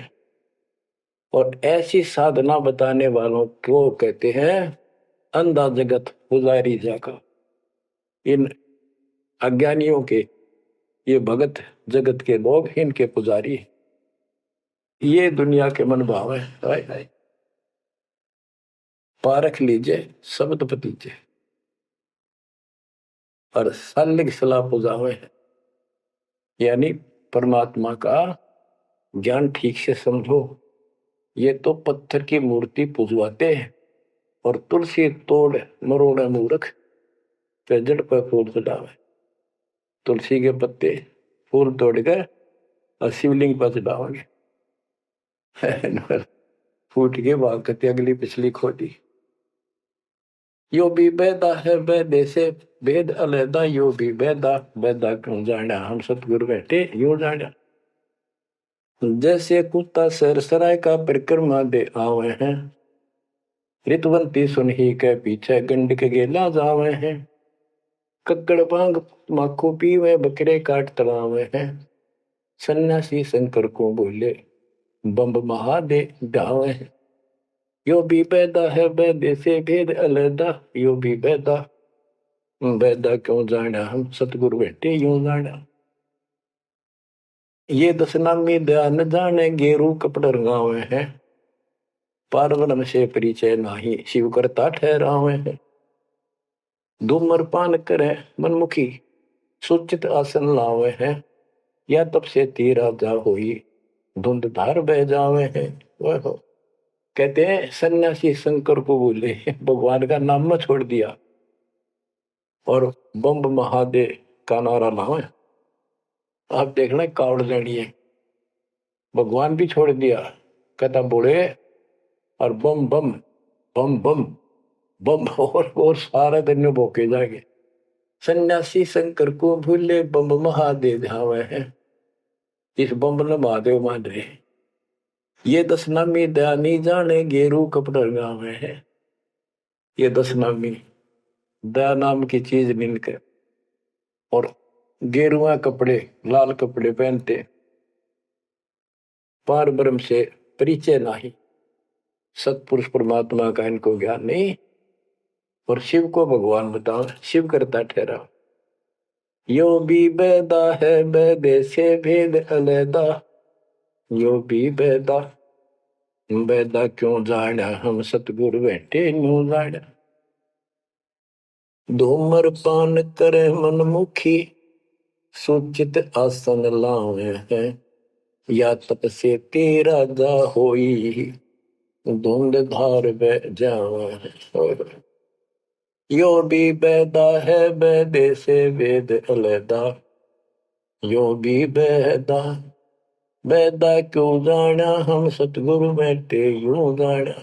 और ऐसी साधना बताने वालों को कहते हैं अंधा जगत पुजारी जाका। इन अज्ञानियों के ये भगत जगत के लोग इनके पुजारी, ये दुनिया के मन भाव है। हाय हाय पारख लीजिए शब्द पतीजे और सालिक सलाह पुजावे है, यानी परमात्मा का ज्ञान ठीक से समझो। ये तो पत्थर की मूर्ति पुजवाते हैं और तुलसी तोड़ मरोड़े मूर्ख पे जड़ पर फूल चढ़ावे। तुलसी के पत्ते फूल तोड़ कर और शिवलिंग पर चढ़ाओगे, फूट के भागते अगली पिछली खोटी। यो भी बेदा है बेदे से भेद अलैदा, यो भी बेदा बेदा क्यों जाना हम सतगुरु बैठे यूं जाना। जैसे कुत्ता सर सराय का परिक्रमा दे आवे हैं, ऋतवंती सुन ही के पीछे गंड के गेला जावे हैं। कक्कड़ भांग माखो पीवे बकरे काट तड़ावे हैं, सन्यासी शंकर को बोले बम्ब महादे ढावे हैं। यो भी बेदा है बेदे से भेद अलैदा, यो भी बेदा बेदा क्यों जाना हम सतगुरु बैठे यूं जाना। ये दशनामी ध्यान जाने गेरू कपड़ रंगावे हैं, पार्वण से परिचय नाही शिव करता ठहरावे हैं। धूम्रपान करे मनमुखी सुचित आसन लावे हैं, या तब से तीरा जा होई धुंध धार बह जावे हैं। वह कहते हैं सन्यासी शंकर को बोले भगवान का नाम में छोड़ दिया और बम्ब महादेव का नारा लावे। आप देखना कावड़ लेनी है, भगवान भी छोड़ दिया, कहता बोले और बम बम बम बम बम और सारा दिन भोके जाएंगे। सन्यासी शंकर को भूले बम महादेव धावे हैं, इस बम ने महादेव मान रहे। ये दशनामी दयानी जाने गेरू कपड़ गावे हैं, ये दशनामी दया नाम की चीज मिलकर और गेरुआ कपड़े लाल कपड़े पहनते, पार ब्रह्म से परिचय नहीं, सतपुरुष परमात्मा का इनको ज्ञान नहीं, और शिव को भगवान बताओ शिव करता ठहरा। यो भी बेदा है बेदे से भेद अलैदा, यो भी बेदा बेदा क्यों जाना हम सतगुरु बैठे न्यू जाना। धूमर पान करे मनमुखी सुचित आसन लावे हैं, या तप से तेरा जा होई धुंध धार बह जावे। यो भी बेदा है बेदे से वेद अलैदा, यो भी बेदा बेदा क्यों जाना हम सतगुरु बैठे यूं जाना।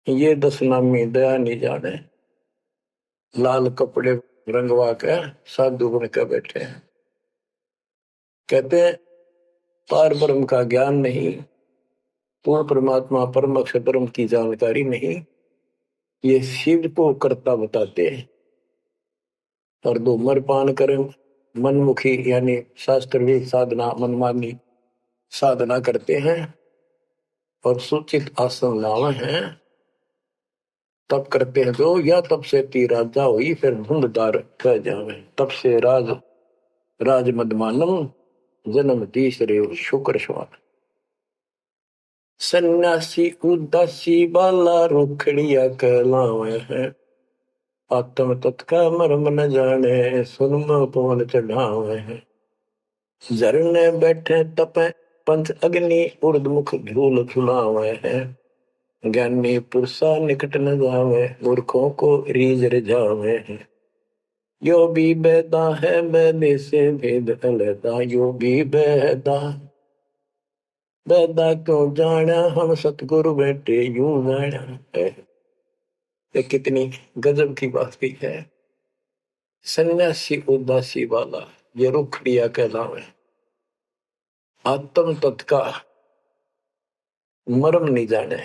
ये दशनामी दया नहीं जाने, लाल कपड़े रंगवा के साधु बन के बैठे हैं। कहते हैं पार ब्रह्म का ज्ञान नहीं, पूर्ण परमात्मा परम अक्षर ब्रह्म की जानकारी नहीं, ये शिव को कर्ता बताते हैं। और धूम्रपान करें मनमुखी यानी शास्त्रविद साधना मनमानी साधना करते हैं और सूचित आसन लावे हैं तब करते हैं जो या तब से ती राजा हुई फिर धुंधदार कह जावे तब से राज मदमानम जन्म तीसरे शुक्र श्वान। सन्यासी उदासी बाला रुखड़िया कहलावे हैं आत्म तत्का मर्म न जाने सुनम पवन चढ़ावे हैं। झरने बैठे तपे पंच अग्नि उर्दमुख धूल झुलावे हैं ज्ञानी पुरुषा निकट न जावे मूर्खों को रीझ रिझावे हैं। यो भी बेदा है बेदे से भेद अलैदा यो भी बेदा बेदा क्यों जाना हम सतगुरु बैठे यूं जाना है। ये कितनी गजब की बात भी है। सन्यासी उदासी वाला ये रुखड़िया कहलावे आत्म तत्का मर्म नहीं जाने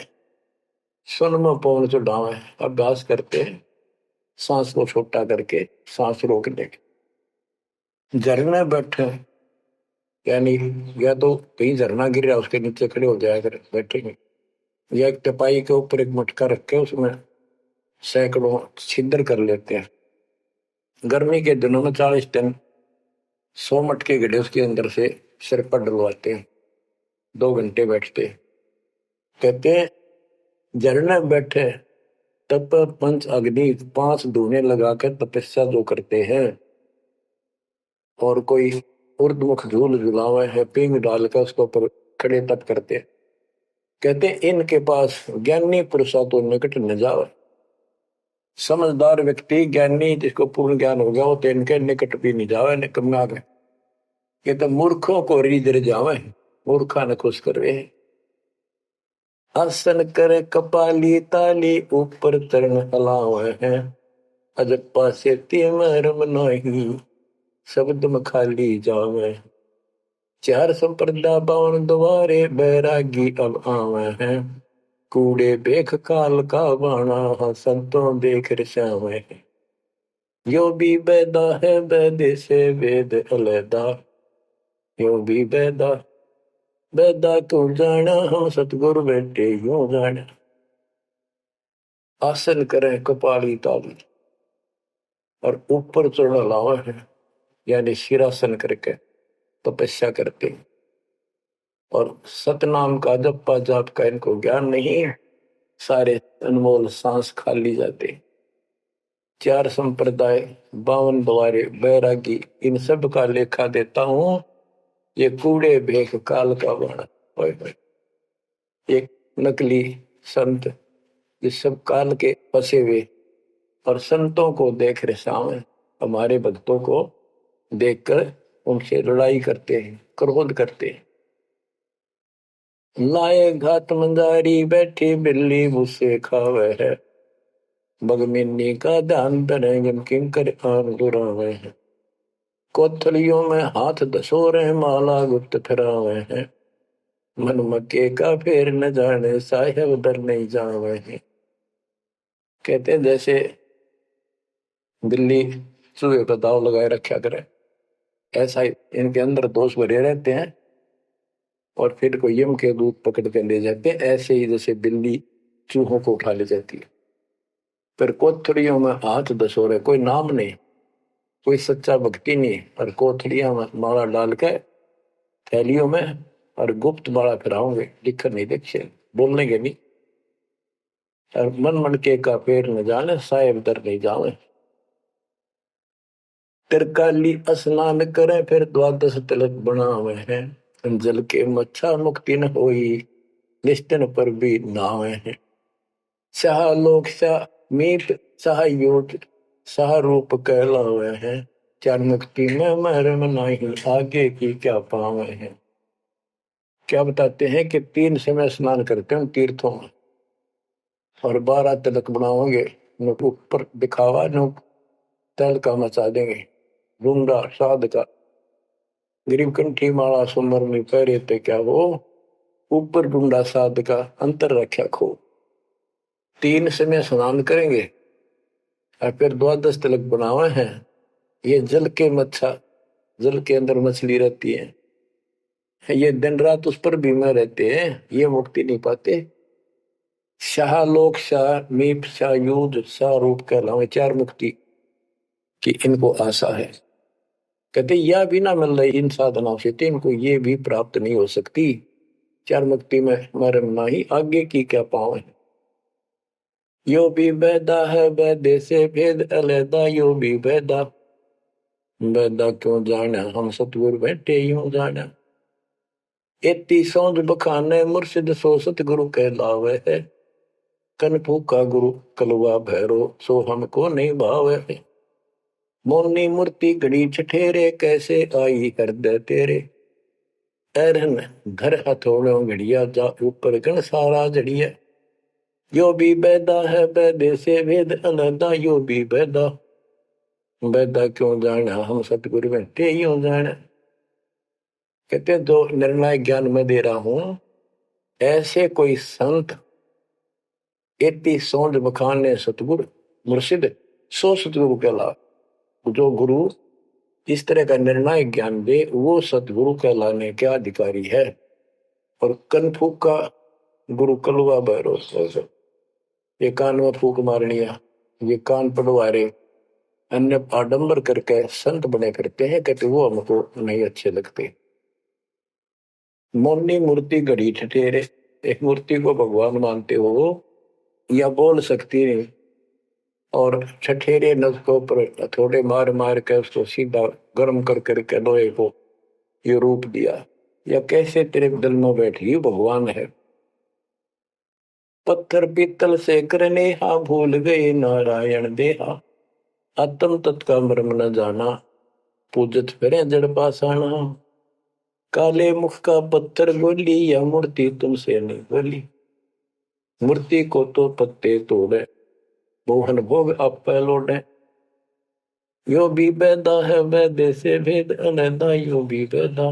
सुन में पवन चढ़ावे अभ्यास करते हैं सांस को छोटा करके सांस रोकने के। झरने बैठे यानी या तो कहीं झरना गिर रहा उसके नीचे खड़े हो जाया कर बैठेंगे या एक टपाई के ऊपर एक मटका रख के उसमें सैकड़ों छिद्र कर लेते हैं। गर्मी के दिनों में 40 दिन 100 मटके गड्ढे उसके अंदर से सिर पर डलवाते हैं 2 घंटे बैठते कहते हैं झरने बैठे तप पंच अग्नि 5 धूने लगाकर तपस्या जो करते हैं और कोई उर्दमुख झूल झुलावे है पिंग डालकर उसके ऊपर खड़े तप करते कहते इनके पास ज्ञानी पुरुषा तो निकट न जावे। समझदार व्यक्ति ज्ञानी जिसको पूर्ण ज्ञान हो गया वो तो इनके निकट भी नहीं जावे निकम आ गए। ये तो मूर्खों को रीझ जावे मूर्खा न खुश करवे। आसन करे कपाली ताली ऊपर तरण हलावे हैं अजप्पा से मरम नहीं शब्द में खाली जावे। 4 संप्रदा 52 द्वारे बैरागी अब आवे हैं कूड़े बेख काल का बाणा संतों देख रसावे हैं। यो भी बैदा है बैदे से वेद अलैदा यो भी बैदा बेदा क्यों जाना हम सतगुरु बैठे यूं जाना। आसन करें कपाली ताली और ऊपर चढ़ा लावा है यानी शिरासन करके तपस्या करते और सतनाम का जप्पा जाप का इनको ज्ञान नहीं है सारे अनमोल सांस खाली जाते। 4 संप्रदाय 52 द्वारे बैरागी इन सब का लेखा देता हूं ये कूड़े भेख काल का बाणा। एक नकली संत इस सब काल के फंसे हुए और संतों को देख रहे सामने हमारे भक्तों को देखकर उनसे लड़ाई करते हैं क्रोध करते हैं। लाए घात मंदारी बैठी बिल्ली मुझसे खावे है बगमिनी का ध्यान धरेंगे किंकर आन गुरावे हैं। कोथलियों में हाथ दसोरे माला गुप्त फिरावे हैं मन मक्के का फेर न जाने साहेब डर नहीं जावे हैं। कहते हैं जैसे बिल्ली चूहे पर दाव लगाए रखा करे ऐसा इनके अंदर दोष भरे रहते हैं और फिर कोई यम के दूत पकड़ के ले जाते हैं ऐसे ही जैसे बिल्ली चूहों को उठा ले जाती है। फिर कोथड़ियों में हाथ दसोरे कोई नाम नहीं कोई सच्चा भक्ति नहीं और कोथड़ियां में माला डाल के थैलियों में और गुप्त माला फिराओगे लिखकर नहीं देखे बोलने नहीं और मन मन के का पेड़ न जाने साहेब दर नहीं जावे। तिरकाली स्नान करे फिर 12 तिलक बनावे हैं जल के मच्छा मुक्ति न होई निष्ठन पर भी नावे हैं। शाह लोक शाह मीत शाह योग शाह रूप कहलावे हैं चार मुक्ति में मरम नहीं आगे की क्या पावे हैं। क्या बताते हैं कि 3 समय स्नान करते हैं तीर्थों में और 12 तिलक बनाओगे ऊपर दिखावा न तल का मचा देंगे रूंगा साध का गरीब कंठी माला सुमर में पैरे पे क्या वो ऊपर डूंडा साध का अंतर रख्या खो। 3 समय स्नान करेंगे और फिर द्वादश तिलक बनावे हैं। ये जल के मच्छा, जल के अंदर मछली रहती है, ये दिन रात उस पर बीमा रहते हैं, ये मुक्ति नहीं पाते। शाह लोक शाह मीप शाह युद्ध शाह रूप कहलावे 4 मुक्ति की इनको आशा है। कहते यह भी ना मिल रही इन साधनाओं से, तो इनको ये भी प्राप्त नहीं हो सकती। 4 मुक्ति में मरम नाही, आगे की क्या पावे। यो भी बैदा है बैदे से भेद अलैदा, यो भी बैदा बैदा क्यों जाना, हम सतगुरु बैठे यूं जाना। एती सौंध बखाने मुर्शिद सो सतगुरु कहलावे है, कन फूका गुरु कलवा भैरो सो हमको नहीं भावे है। मोनी मूर्ति घड़ी छठेरे कैसे आई हृदय तेरे, ऐरन घर हथौड़ों घड़िया जा ऊपर गण सारा जड़िया। यो भी बैदा है बैदे से भेद अलैदा, यो भी बैदा बैदा क्यों जाना, हम सतगुरु बैठे यूं जाना। कहते जो निर्णय ज्ञान में दे रहा हूं, ऐसे कोई संत एती सौंध बखाने सतगुरु मुर्शिद सो सतगुरु कहला। जो गुरु इस तरह का निर्णायक ज्ञान दे वो सतगुरु कहलाने के अधिकारी है। और कन फूक का गुरु कलवा भरोसा, ये कान में फूक मारनिया, ये कान पड़वारे, अन्य आडंबर करके संत बने फिरते हैं, कहते वो हमको नहीं अच्छे लगते। मोनी मूर्ति घड़ी ठठेरे, एक मूर्ति को भगवान मानते हो या बोल सकती नहीं, और ठठेरे नसकों पर थोड़े मार मार के उसको सीधा गर्म कर करके लोहे को ये रूप दिया, या कैसे तेरे दिल में बैठी भगवान है। पत्थर पीतल से करने हा, भूल गए नारायण देहा, आत्म तत् का मर्म न जाना, पूजत फिरे जड़ पासाना। काले मुख का पत्थर बोली, या मूर्ति तुमसे नहीं बोली, मूर्ति को तो पत्ते तोड़े, मोहन भोग आप लौटे। यो भी बैदा है बैदे से भेद अलैदा, यो भी बैदा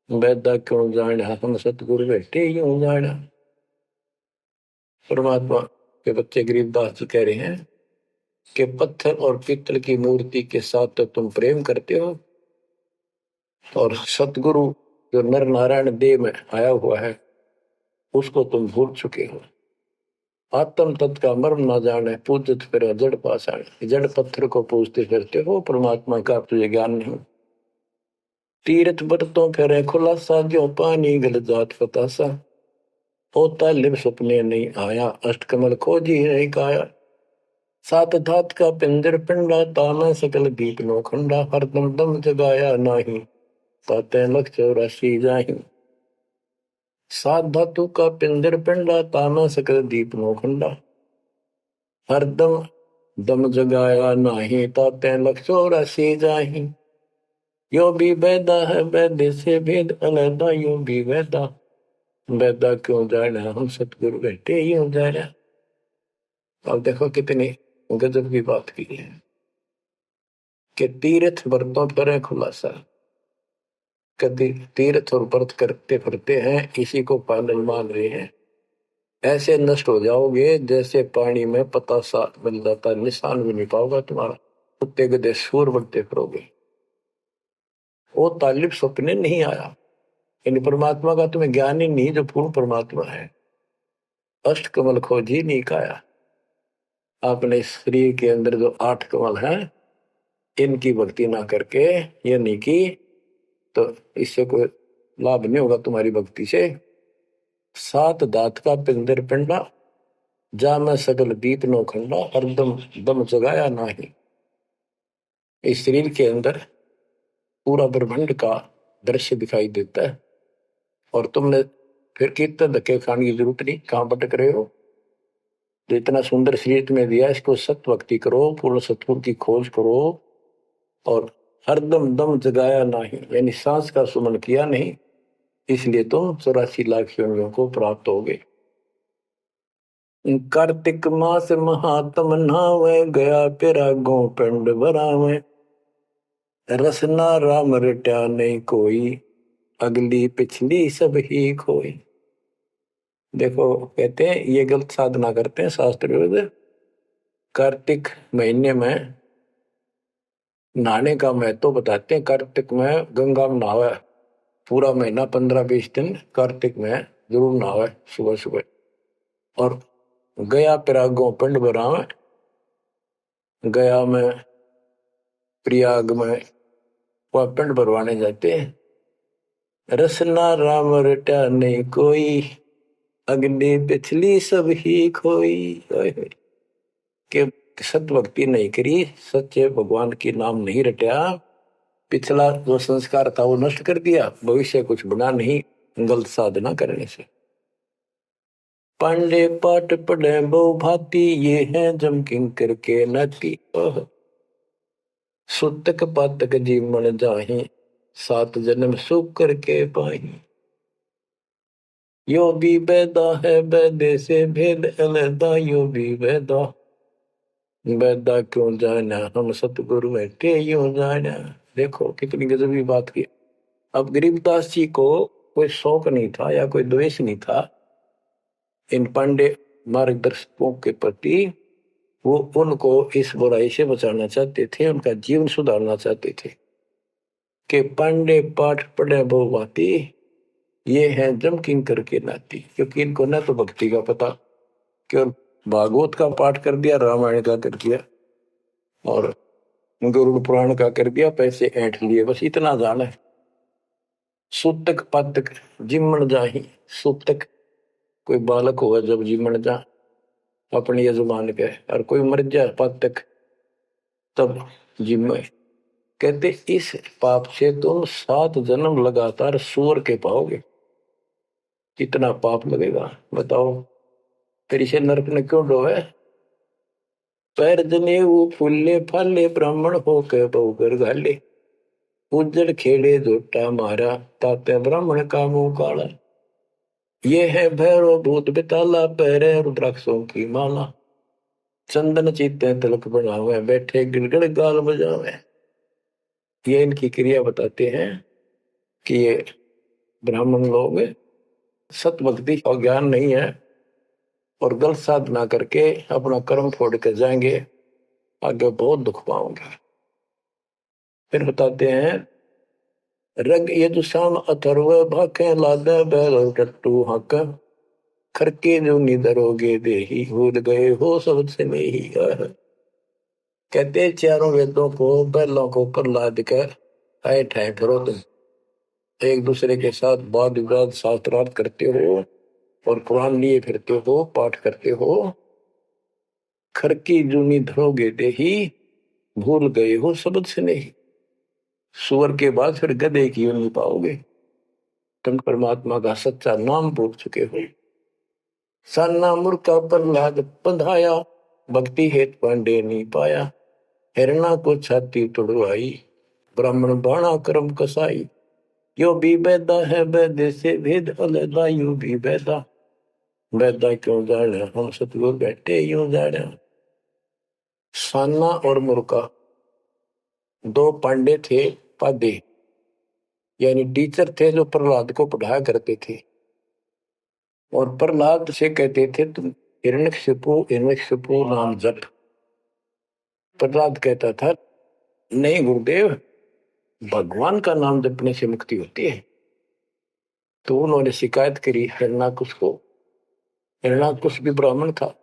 बैदा क्यों जाना, हम सतगुरु बैठे यूं जाना। परमात्मा के बच्चे गरीबदास जी कह रहे हैं कि पत्थर और पीतल की मूर्ति के साथ तो तुम प्रेम करते हो, और सतगुरु जो नर नारायण देह में आया हुआ है उसको तुम भूल चुके हो। आत्म तत्व का मर्म ना जाने, पूजत फिर जड़ पाषाण, जड़ पत्थर को पूजते फिरते हो, परमात्मा का तुझे ज्ञान नहीं। तीर्थ बरतों फिर खुलासा, जो पानी गल जात फतासा, होता लिव सपने नहीं आया, अष्टकमल खोजी नहीं काया। सात धात का पिंजर पिंडा, ताना सकल दीप नो खंडा, हरदम दम जगाया नाही, ताते लख 84 जाहि। सात धातु का पिंजर पिंडा, ताना सकल दीप नो खंडा, हरदम दम जगाया नाही, ताते लख 84 जाहि। यो भी बैदा है बैदे से भेद अलैदा, यो भी बैदा बैदा क्यों जाना, हम सतगुरु बैठे यूं जाना। अब देखो कितनी गजब की बात की है कि तीर्थ व्रतों पर खुलासा, कभी तीर्थ और व्रत करते फिरते हैं, इसी को पालन मान रहे हैं। ऐसे नष्ट हो जाओगे जैसे पानी में पतासा मिल जाता, निशान भी नहीं पाओगा तुम्हारा, कुत्ते गधे सूर बनते फिरोगे। वो तालिब सपने नहीं आया, इन परमात्मा का तुम्हें ज्ञान ही नहीं, जो पूर्ण परमात्मा है। अष्ट कमल खोजी नहीं काया, आपने शरीर के अंदर जो 8 कमल हैं इनकी भक्ति ना करके ये नहीं की, तो इससे कोई लाभ नहीं होगा तुम्हारी भक्ति से। सात दात का पिंदर पिंडा, जा मैं सकल दीप नो खंडा, हरदम दम जगाया नाही। इस शरीर के अंदर पूरा ब्रह्मांड का दृश्य दिखाई देता है, और तुमने फिर कितने धक्के खाने की जरूरत नहीं, कहां भटक रहे हो। जो इतना सुंदर शरीर तुम्हें दिया, इसको सत्य भक्ति करो, पूर्ण सतगुरु की खोज करो, और हरदम दम जगाया नहीं, यानी सांस का सुमन किया नहीं, इसलिए तुम 84 लाख योनियों को प्राप्त हो गए। कार्तिक मास महात्म नहावे, गया पेरा गो पिंड भरावे, रसना राम रट्या नहीं कोई, अगली पिछली सब ही खोई। देखो कहते हैं ये गलत साधना करते हैं शास्त्र विरुद्ध। कार्तिक महीने में नहाने का महत्व बताते हैं। कार्तिक में गंगा में नहावे, पूरा महीना 15-20 दिन कार्तिक में जरूर नहावे सुबह सुबह। और गया प्रयागों पिंड भरावे, गया में प्रयाग में वह पिंड भरवाने जाते हैं। रसना राम रटा नहीं कोई, अग्नि पिछली सब ही खोई। के सत भक्ति नहीं करी, सच्चे भगवान की नाम नहीं रटा, पिछला जो संस्कार था वो नष्ट कर दिया, भविष्य कुछ बना नहीं गलत साधना करने से। पांडे पाठ पढ़े बहु भांति, ये है जम किंकर के नाती। सुतक पातक जीवन जाहि, 7 जन्म सुख करके पाही। यो भी बैदा है बैदे से भेद अलैदा, यो भी बैदा बैदा क्यों जाना, हम सतगुरु बैठे यूं जाना। देखो कितनी गजबी बात की। अब गरीबदास जी को कोई शौक नहीं था या कोई द्वेष नहीं था इन पांडे मार्गदर्शकों के प्रति। वो उनको इस बुराई से बचाना चाहते थे, उनका जीवन सुधारना चाहते थे। कि पांडे पाठ पढ़े बहु भांति, ये है जम किंकर के नाती। क्योंकि इनको न तो भक्ति का पता, केवल भागवत का पाठ कर दिया, रामायण का कर दिया और गरुड़ पुराण का कर दिया, पैसे ऐंठ लिए, बस इतना जाना है। सूतक पातक जिमण जाही, सूतक कोई बालक हुआ जब जिमण जा अपने यजमान के, और कोई मर जाए पातक तब जिम्मे। कहते इस पाप से तुम 7 जन्म लगातार सूअर के पाओगे। कितना पाप लगेगा बताओ। फिर इसे नरक ने क्यों डोवे। पैर जने वो फूले फाले, ब्राह्मण हो के बहुगर घाले, उज्जड़ खेड़े जोटा मारा, ताते ब्राह्मण का मुंह काला। ये है भैरव भूत बिताला, पैरे रुद्राक्षों की माला, चंदन चीते तिलक बनावे, बैठे गिड़गड़ गाल बजावे। ये इनकी क्रिया बताते हैं कि ये ब्राह्मण लोग सत भक्ति का ज्ञान नहीं है और गलत साधना करके अपना कर्म फोड़ के जाएंगे, आगे बहुत दुख पाओगे। फिर बताते हैं रग यजुषाम अथर्व भाके, लादे बैल टट्टू हक, खरके जो निधरोगे देही, भूल गए हो सबसे नहीं। कहते चारों वेदों को बैलों को ऊपर लाद कर आए ठाए फिरो तुम, एक दूसरे के साथ वाद विवाद शास्त्रार्थ करते हो और कुरान लिए फिरते हो, पाठ करते हो। खरकी जूनी धरोगे देही, भूल गए हो शब्द से नहीं। सुअर के बाद फिर गधे की नहीं पाओगे, तुम परमात्मा का सच्चा नाम भूल चुके हो। साना मुर्का पर लाद बंधाया, भक्ति हेत पांडे नहीं पाया, हिरणा को छाती तुड़वाई, ब्राह्मण बाणा कर्म कसाई। यो भी बैदा है बैदे से भेद अलैदा, यू भी बैदा बैदा क्यों जाने, हम सतगुरु बैठे यूं जाने। साना और मुर्का 2 पांडे थे, पादे यानी टीचर थे जो प्रहलाद को पढ़ाया करते थे। और प्रहलाद से कहते थे तुम हिरण्यकशिपु नाम जप। प्रहलाद कहता था नहीं गुरुदेव, भगवान का नाम जपने से मुक्ति होती है। तो उन्होंने शिकायत करी हिरण्याकुश को। हिरण्याकुश भी ब्राह्मण था,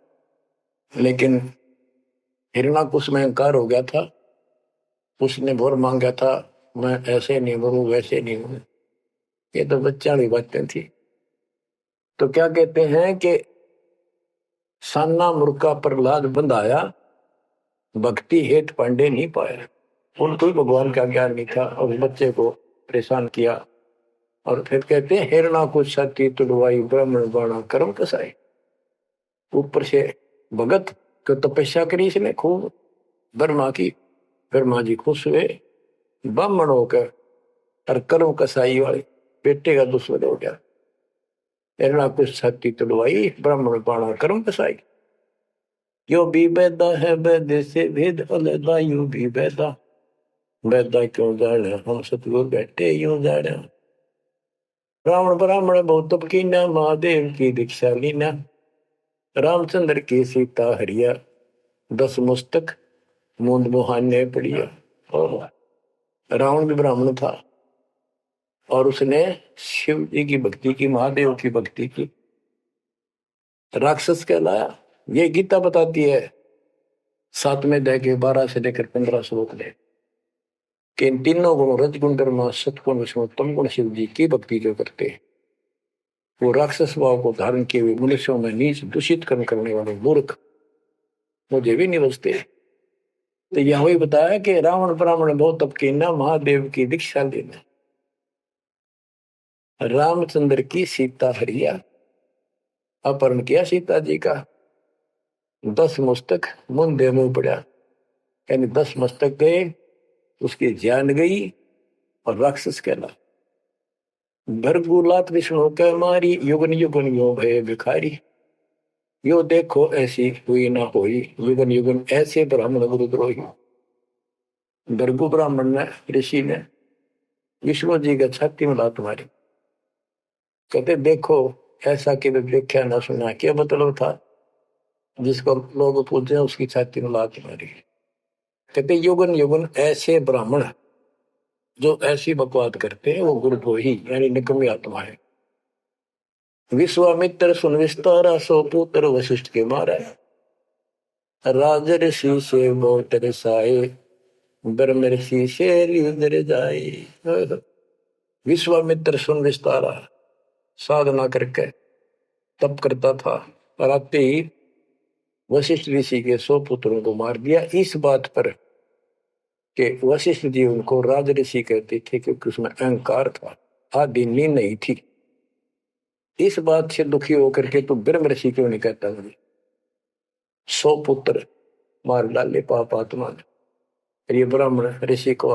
लेकिन हिरण्याकुश में अहंकार हो गया था। उसने भोर मांगा था, मैं ऐसे नहीं मरूं वैसे नहीं मरूं। ये तो बच्चा वाली बातें थी। तो क्या कहते हैं कि साना मुर्का प्रहलाद बंधाया, भक्ति हेत पांडे नहीं पाया। उनको भगवान का ज्ञान नहीं था और बच्चे को परेशान किया। और फिर कहते हैं हिरणा को छाती तुड़वाई, ब्राह्मण बाणा कर्म कसाई। ऊपर से भगत को तपस्या करी इसने खूब ब्रह्मा की, ब्रह्मा जी खुश हुए, ब्राह्मण होकर और कर्म कसाई वाले बेटे का दुश्मन हो गया। हिरणा को छाती तुड़वाई, ब्राह्मण बाणा कर्म कसाई। यो भी बैदा है बैदे से भेद अलैदा, यूं भी बैदा बैदा क्यों जाने, हम सतगुरु बैठे यूं जाने। रावण ब्राह्मण बहुत तप कीना, महादेव की दीक्षा लीना। रामचंद्र की सीता हरिया, 10 मस्तक मूंद मुहाने पड़िया। और रावण भी ब्राह्मण था और उसने शिव जी की भक्ति की, महादेव की भक्ति की, राक्षस कहलाया। ये गीता बताती है 7वें अध्याय के 12 से लेकर 15 श्लोक में कि इन तीनों गुणों, रजगुण कर्म सतगुण विष्णु तम गुण शिव जी की भक्ति जो करते हैं वो राक्षस भाव को धारण किए हुए मनुष्यों में नीच दूषित कर्म करने वाले मूर्ख मुझे भी नहीं बचते। तो यह वही बताया कि रावण ब्राह्मण बहुत तप कीना, महादेव की दीक्षा लेना। रामचंद्र की सीता हरिया, अपहरण किया सीता जी का, 10 मस्तक मुंदे मुंह पड़ा, यानी 10 मस्तक गए, उसकी जान गई और राक्षस कहला। भरगुलात विष्णु के मारी, युगन युगन यो भय भिखारी। यो देखो ऐसी हुई ना होई, युगन युगन ऐसे ब्राह्मण गुरुद्रोही। भरगु ब्राह्मण ने, ऋषि ने विष्णु जी का छाती में लात मारी। कहते देखो ऐसा कि देखा ना सुना, क्या मतलब था? जिसको लोग पूछे उसकी छाती में लात मारी। कहते युगन युगन ऐसे ब्राह्मण जो ऐसी बकवाद करते हैं वो गुरुद्रोही यानी निकम्मी आत्मा है। विश्वामित्र सुन विस्तारा, सो पुत्र वशिष्ठ के मारा। राज ऋषि से बहुत रसाए, ब्रह्म ऋषि से जाए। विश्वामित्र सुन विस्तारा साधना करके तप करता था और आते ही वशिष्ठ ऋषि के 100 पुत्रों को मार दिया। इस बात पर कि वशिष्ठ जी उनको राज ऋषि कहते थे क्योंकि उसमें अहंकार था, आदि नींद नहीं थी। इस बात से दुखी होकर के तो ब्रह्म ऋषि क्यों नहीं कहता? मुझे 100 पुत्र मार डाले पाप आत्मा ने। ये ब्राह्मण ऋषि को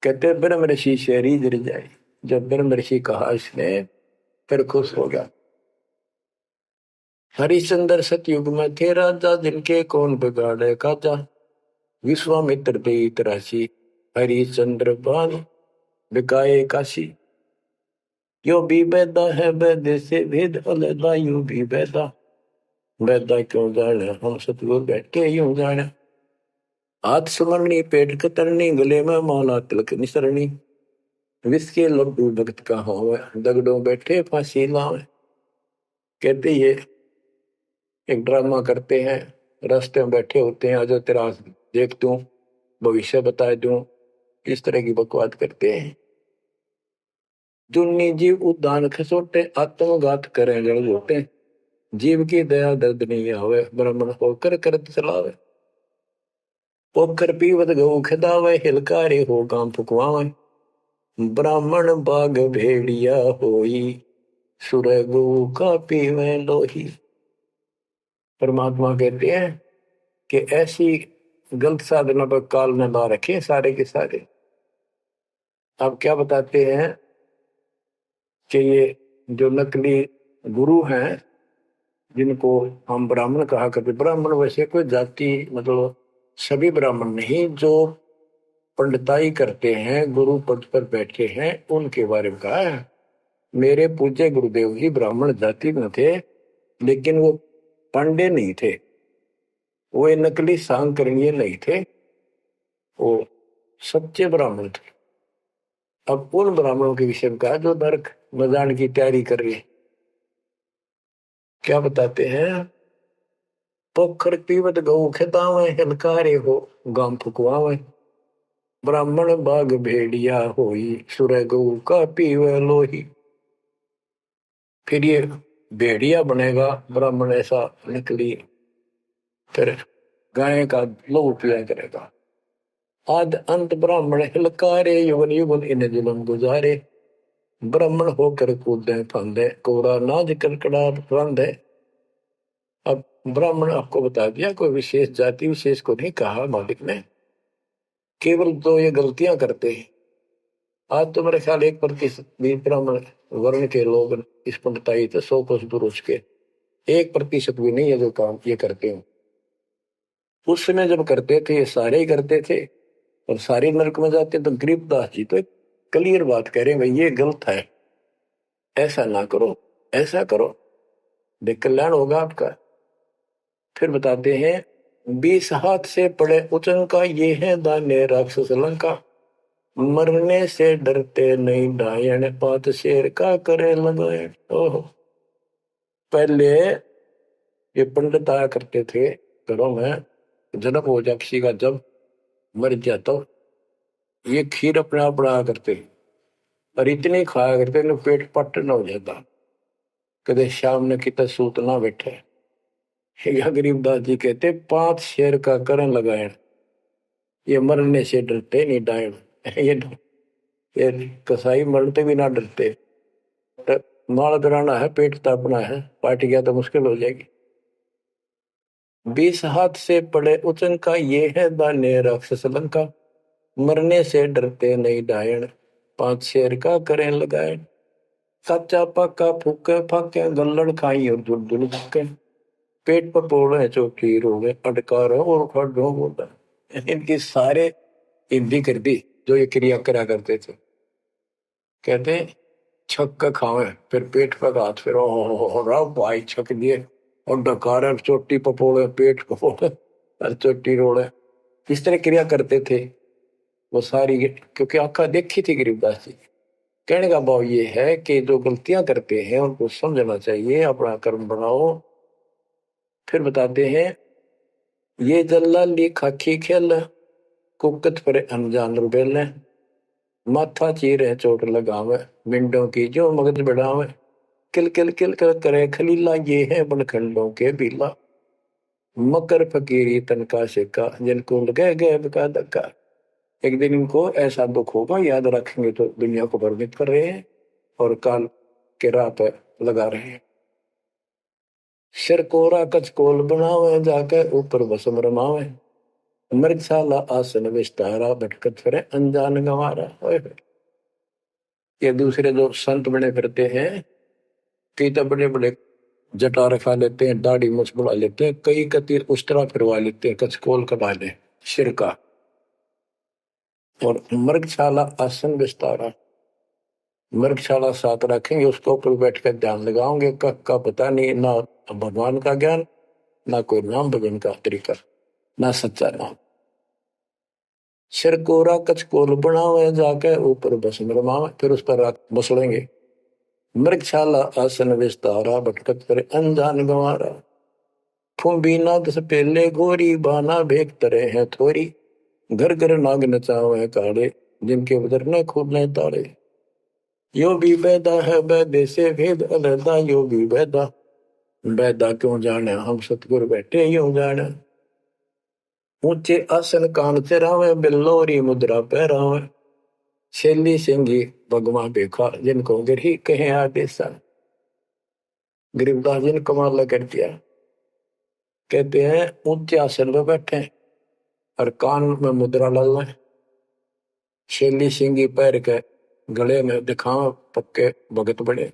कहते ब्रह्म ऋषि से रीझ जाए। जब ब्रह्म ऋषि कहा इसने फिर खुश हो गया। हरिश्चंद्र सतयुग में थे राजा, जिनके कौन बिगाड़े काजा। विश्वामित्र देत राशि, हरिश्चंद्र बाण बिकाए काशी। यो भी बैदा है वैद्य से भेद अलदा, यू भी बैदा बैदा क्यों जाने, हम सतगुरु बैठे यूं जाने। हाथ सुमरनी पेट कतरनी, गले में माला तिलक निसरनी। विष के लड्डू भगत का हो, दगड़ों बैठे फांसी लावे। कहते ये एक ड्रामा करते हैं, रास्ते में बैठे होते हैं, आजा तेरा देख दूं, भविष्य बता दूं, इस तरह की बकवाद करते हैं। दुन्नी जीव उद्दान खसोटे, आत्मघात करें जड़ होते। जीव की दया दर्द नहीं आवे, ब्राह्मण होकर करत चलावे। पोखर पीवत गऊ खिदावे, हिलकारे हो काम फुकवावे। ब्राह्मण बाग भेड़िया होई, सुर गऊ का पीवे लोही। परमात्मा कहते हैं कि ऐसी गलत साधना पर काल न ला रखे सारे के सारे। अब क्या बताते हैं कि ये जो नकली गुरु हैं जिनको हम ब्राह्मण कहा करते, ब्राह्मण वैसे कोई जाति मतलब सभी ब्राह्मण नहीं, जो पंडिताई करते हैं गुरु पद पर बैठे हैं उनके बारे में कहा है। मेरे पूज्य गुरुदेव जी ब्राह्मण जाति में थे लेकिन वो पांडे नहीं थे, वो नकली सांकरणीय नहीं थे, वो सच्चे ब्राह्मण थे। अब उन ब्राह्मणों के विषय में कहा जो नरक में जाने की तैयारी कर रहे। क्या बताते हैं? पोखर पीवत गऊ खितावे, हिलकारे हो गाम फुकवावे। ब्राह्मण बाग भेड़िया होई, सुर गऊ का पीवे लोही। फिर ये भेड़िया बनेगा ब्राह्मण ऐसा निकली, फिर गाय का लहू पिया करेगा। आद अंत ब्राह्मण हिलकारे, युगन युगन इन जुलम गुजारे। ब्राह्मण होकर कूदे फांदे, कोरा नाज कड़कड़ा रंधे। अब ब्राह्मण आपको बता दिया, कोई विशेष जाति विशेष को नहीं कहा मालिक ने, केवल तो ये गलतियां करते हैं। आज तो मेरे ख्याल 1% भी ब्राह्मण वर्ण के लोग इस पंडिताई थे, 100 कोस दूर उसके 1% भी नहीं है जो काम ये करते हैं। उस समय जब करते थे ये सारे ही करते थे और सारे नरक में जाते। तो गरीबदास जी तो क्लियर बात कह रहे हैं भाई ये गलत है, ऐसा ना करो, ऐसा करो, देख कल्याण होगा आपका। फिर बताते हैं 20 हाथ से पड़े उचन का, ये है दान्य राक्षस लंका, मरने से डरते नहीं डायन, पात शेर का करे लगाए। ओहो, पहले ये पंडित आया करते थे घरों में, जन्म हो जाए किसी का, जब मर जाता तो ये खीर अपने आप बनाया करते और इतनी खाया करते न पेट पट न हो जाता, कदे शाम ने कितना सूत ना बैठे। या गरीबदास जी कहते 5 शेर का करण लगाए, ये मरने से डरते नहीं डायन। ये कसाई मरते भी ना डरते, माल कराना है, पेट तापना है, पार्ट गया तो मुश्किल हो जाएगी। 20 हाथ से पड़े उचन का, ये है दान्य राक्षस लंका, मरने से डरते नहीं डायन, 5 शेर का करें लगाए। कच्चा पक्का फूके फाके, गल्लड़ खाई और धुल धुल के, पेट पर पोड़े चोटी रोगे, अटकार और खड़ो बोला। इनकी सारे हिंदी कर दी जो ये क्रिया करा करते थे। कहते छक का खावे, फिर पेट पर हाथ, फिर हो भाई छक दिए और डकार चोटी पपोड़े, पेट पपोड़े और चोटी रोड़े, इस तरह क्रिया करते थे वो सारी, क्योंकि आंखा देखी थी गरीबदास जी। कहने का भाव ये है कि जो गलतियां करते हैं उनको समझना चाहिए, अपना कर्म बनाओ। फिर बताते हैं ये जल्लाली खाकी खेल, कुकत पर अनजान रुबेल, माथा चीर है चोट लगावे, मिंडों की जो मगज बढ़ावे, किल किल किल कर करे खलीला, ये है बनखंडों के बीला, मकर फकीरी तनका सिक्का, जिनको लगे गए का धक्का। एक दिन इनको ऐसा दुख होगा, याद रखेंगे तो दुनिया को भ्रमित कर रहे हैं और काल के राह पे लगा रहे हैं। सिर कोरा कचकोल बनावे, जाके ऊपर बसम रमावे, मृगशाला आसन विस्तारा, भटकत फिरे अनजान गंवारा। ये दूसरे जो संत बने फिरते हैं, कई तो बड़े बड़े जटा रखा लेते हैं, दाढ़ी मुछ बढ़ा लेते हैं, कई कतीर उस तरह फिरवा लेते हैं, कचकोल कटा ले सिर का, और मृगशाला आसन विस्तारा, मृगशाला साथ रखेंगे, उसके ऊपर बैठकर ध्यान लगाओगे, का पता नहीं, ना भगवान का ज्ञान, ना कोई नाम भजन का तरीका, ना सच्चा नाम। सिर कोरा कचकोल बनावे, जाके ऊपर बसम रमावे, फिर उस पर बसलेंगे। मृगशाला आसन विस्तारा, भटकत पर अनजान गंवारा, फूबी नाद से पहले गोरी, बाना भेक तरह है थोरी, घर घर नाग नचावे काड़े, जिनके उधर न खुलने ताड़े। यो भी बैदा है बैदे से भेद अलहदा, यो भी बैदा, बैदा क्यों जाने हम सतगुरु बैठे यूं जाने। ऊंचे आसन कान चरावे, बिल्लोरी मुद्रा पहरावे, शैली सिंगी भगवा बेखा, जिनको गिरही कहे आदेशा। गरीबदास जी ने कमाल कर दिया, कहते हैं ऊंचे आसन पर बैठे और कान में मुद्रा डालना, शैली सिंगी पैर के गले में दिखावा पक्के भगत बड़े,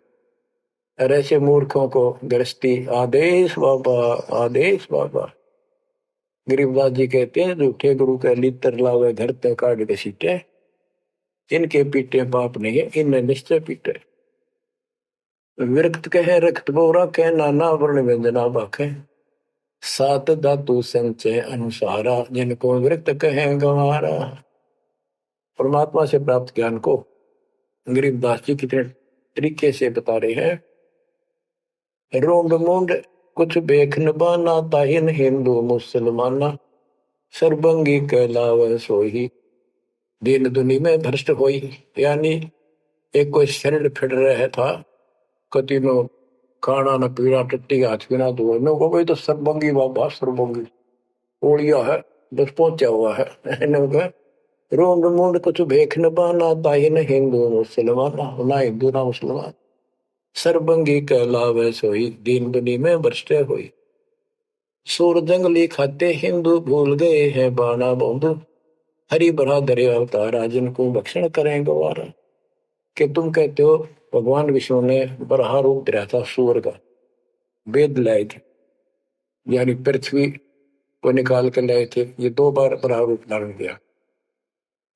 और ऐसे मूर्खों को गृहस्थी आदेश बाबा, आदेश बाबा। गरीबदास जी कहते हैं झूठे गुरु के लितर लावे, घर ते काट के सीटे, इनके पीटे पाप नहीं है, इनने निश्चय पीटे। विरक्त कहे रक्त बोरा कह, नाना वर्ण व्यंजना बाखे, सात धातु संचय अनुसारा, जिनको विरक्त कहे गंवारा। परमात्मा से प्राप्त ज्ञान को गरीबदास जी कितने तरीके से बता रहे हैं। रोंड मुंड कुछ बेख न बाना, ताहिन हिंदू मुसलमाना, सर्वंगी कहलावे सोही, दीन दुनी में भ्रष्ट होई। यानी एक कोई शरीर फिर रहा था, कति नो खाना न पीना, टट्टी हाथ पीना धो, मैं को भाई तो सर्वंगी बाबा, सर्वंगी ओलिया है, बस पहुंचा हुआ है। रोंड मुंड कुछ भेख न बाना, ताहिन हिंदू मुसलमाना, ना हिंदू ना मुसलमान, सर्वंगी कहलावे सोई, दीन दुनी में भ्रष्ट होई। सूर जंगली खाते हिंदू, भूल गए हैं बाना बंधु, हरि भरा दरे अवतारा, जिनको भक्षण करें गवारा। कि तुम कहते हो भगवान विष्णु ने बरहा रूप धरा था सूर का, वेद लाए थे, यानी पृथ्वी को निकाल कर लाए थे, ये 2 बार बरहा रूप धारण किया।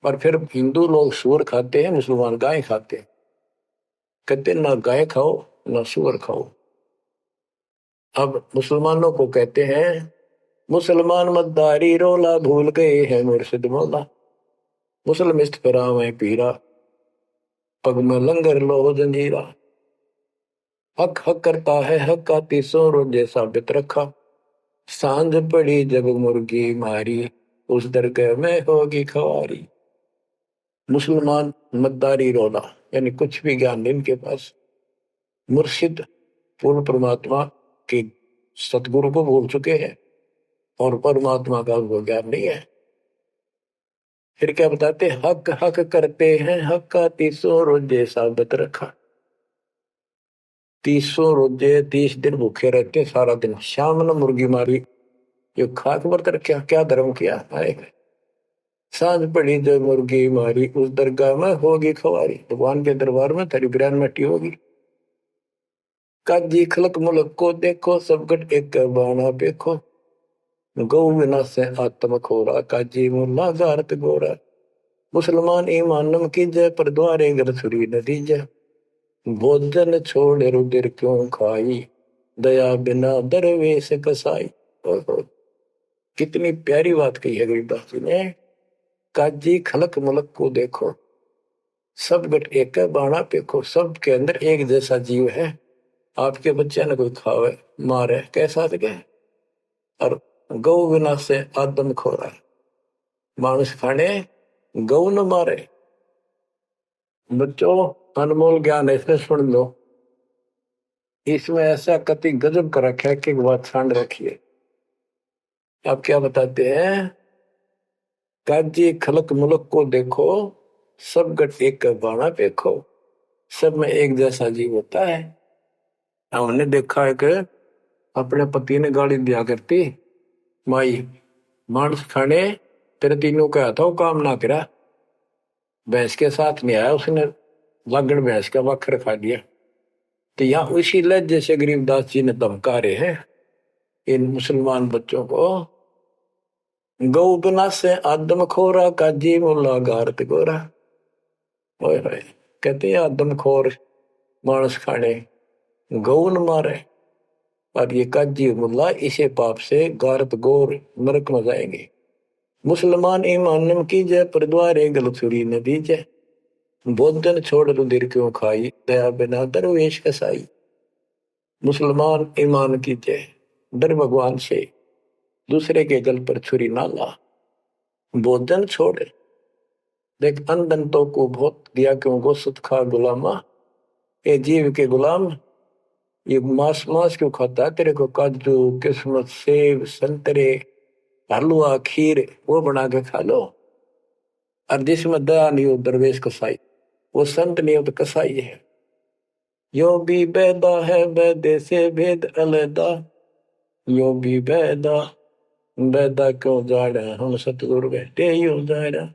और फिर हिंदू लोग सूअर खाते हैं, मुसलमान गाय खाते हैं। कहते ना गाय खाओ ना सूअर खाओ। अब मुसलमानों को कहते हैं मुसलमान मद्दारी रोला भूल गए हैं मुर्शिद मौला। मुसलमिस्त परावे पीरा पग में लंगर लो जंजीरा। हक हक करता है हक का तीसों रोजे साबित रखा। सांझ पड़ी जब मुर्गी मारी उस दरगाह में होगी खवारी। मुसलमान मद्दारी रोला यानी कुछ भी ज्ञान नहीं इनके पास। मुर्शिद पूर्ण परमात्मा के सतगुरु को भूल चुके हैं और परमात्मा का उनको ज्ञान नहीं है। फिर क्या बताते, हक हक करते हैं हक का तीसों रोजे साबित रखा। 300 रोजे 30 दिन भूखे रहते सारा दिन। शाम ने मुर्गी मारी, ये खाक व्रत रखा, क्या धर्म किया है। सांझ पड़ी जो मुर्गी मारी उस दरगाह में होगी खवारी। भगवान के दरबार में तेरी बिरान मट्टी होगी। काजी खलक मुलक को देखो सब गट एक बाना देखो। गौ बिना से आत्म खोरा काजी मुल्ला गारत गोरा। मुसलमान ईमानम की जय पर द्वारे गर सुरी नदी जय। भोजन छोड़ रुदिर क्यों खाई दया बिना दरवेश कसाई। कितनी प्यारी बात कही है गरीबदास जी ने। काजी खलक मुलक को देखो सब गट एक बाणा पेखो। सब के अंदर एक जैसा जीव है। आपके बच्चे ने कोई खावे मारे कैसा सके। और गौ बिना से आदम खोरा, मानुष खाने गौ न मारे। बच्चों अनमोल ज्ञान है, इसमें सुन लो। इसमें ऐसा कति गजब कर रखा है कि बात छांड रखिए। आप क्या बताते हैं, काजी खलक मुलक को देखो सब गट एक बाणा देखो। सब में एक जैसा जीव होता है। हमने देखा है कि अपने पति ने गाली दिया करती, माई मांस खाने तेरे तीनों का था वो काम ना करा। भैंस के साथ नहीं आया उसने, लागण भैंस का वक्र खा दिया। तो यहाँ उसी लज्जे से गरीबदास जी ने धमका रहे हैं इन मुसलमान बच्चों को। गौ बिना से आदम खोरा काजी मुल्ला गारत गोरा। कहते हैं आदम खोर मांस खाने गौ न मारे और ये काजी मुल्ला इसे पाप से गारत गोर नरक में जाएंगे। मुसलमान ईमान की जय पर द्वारे गलछुरी नदी जय। भोजन छोड़ रुधिर क्यों खाई दया बिना दरवेश कसाई। मुसलमान ईमान की जय, डर भगवान से, दूसरे के गल पर छुरी ना ला। भोजन छोड़, देख अनदंतों को बहुत दिया क्यों गोश्त खा गुलामा। ये जीव के गुलाम ये मांस मांस क्यों खाता है। तेरे को काजू किस्मत सेब संतरे हलवा खीर वो बना के खा लो। और जिसमें दया नहीं हो दरवेश कसाई, वो संत नहीं हो तो कसाई है। यो भी बैदा है बैदे से भेद अलैदा। यो भी बैदा बैदा क्यों जा रहा हम सतगुरु बैठे यूं जा रहा।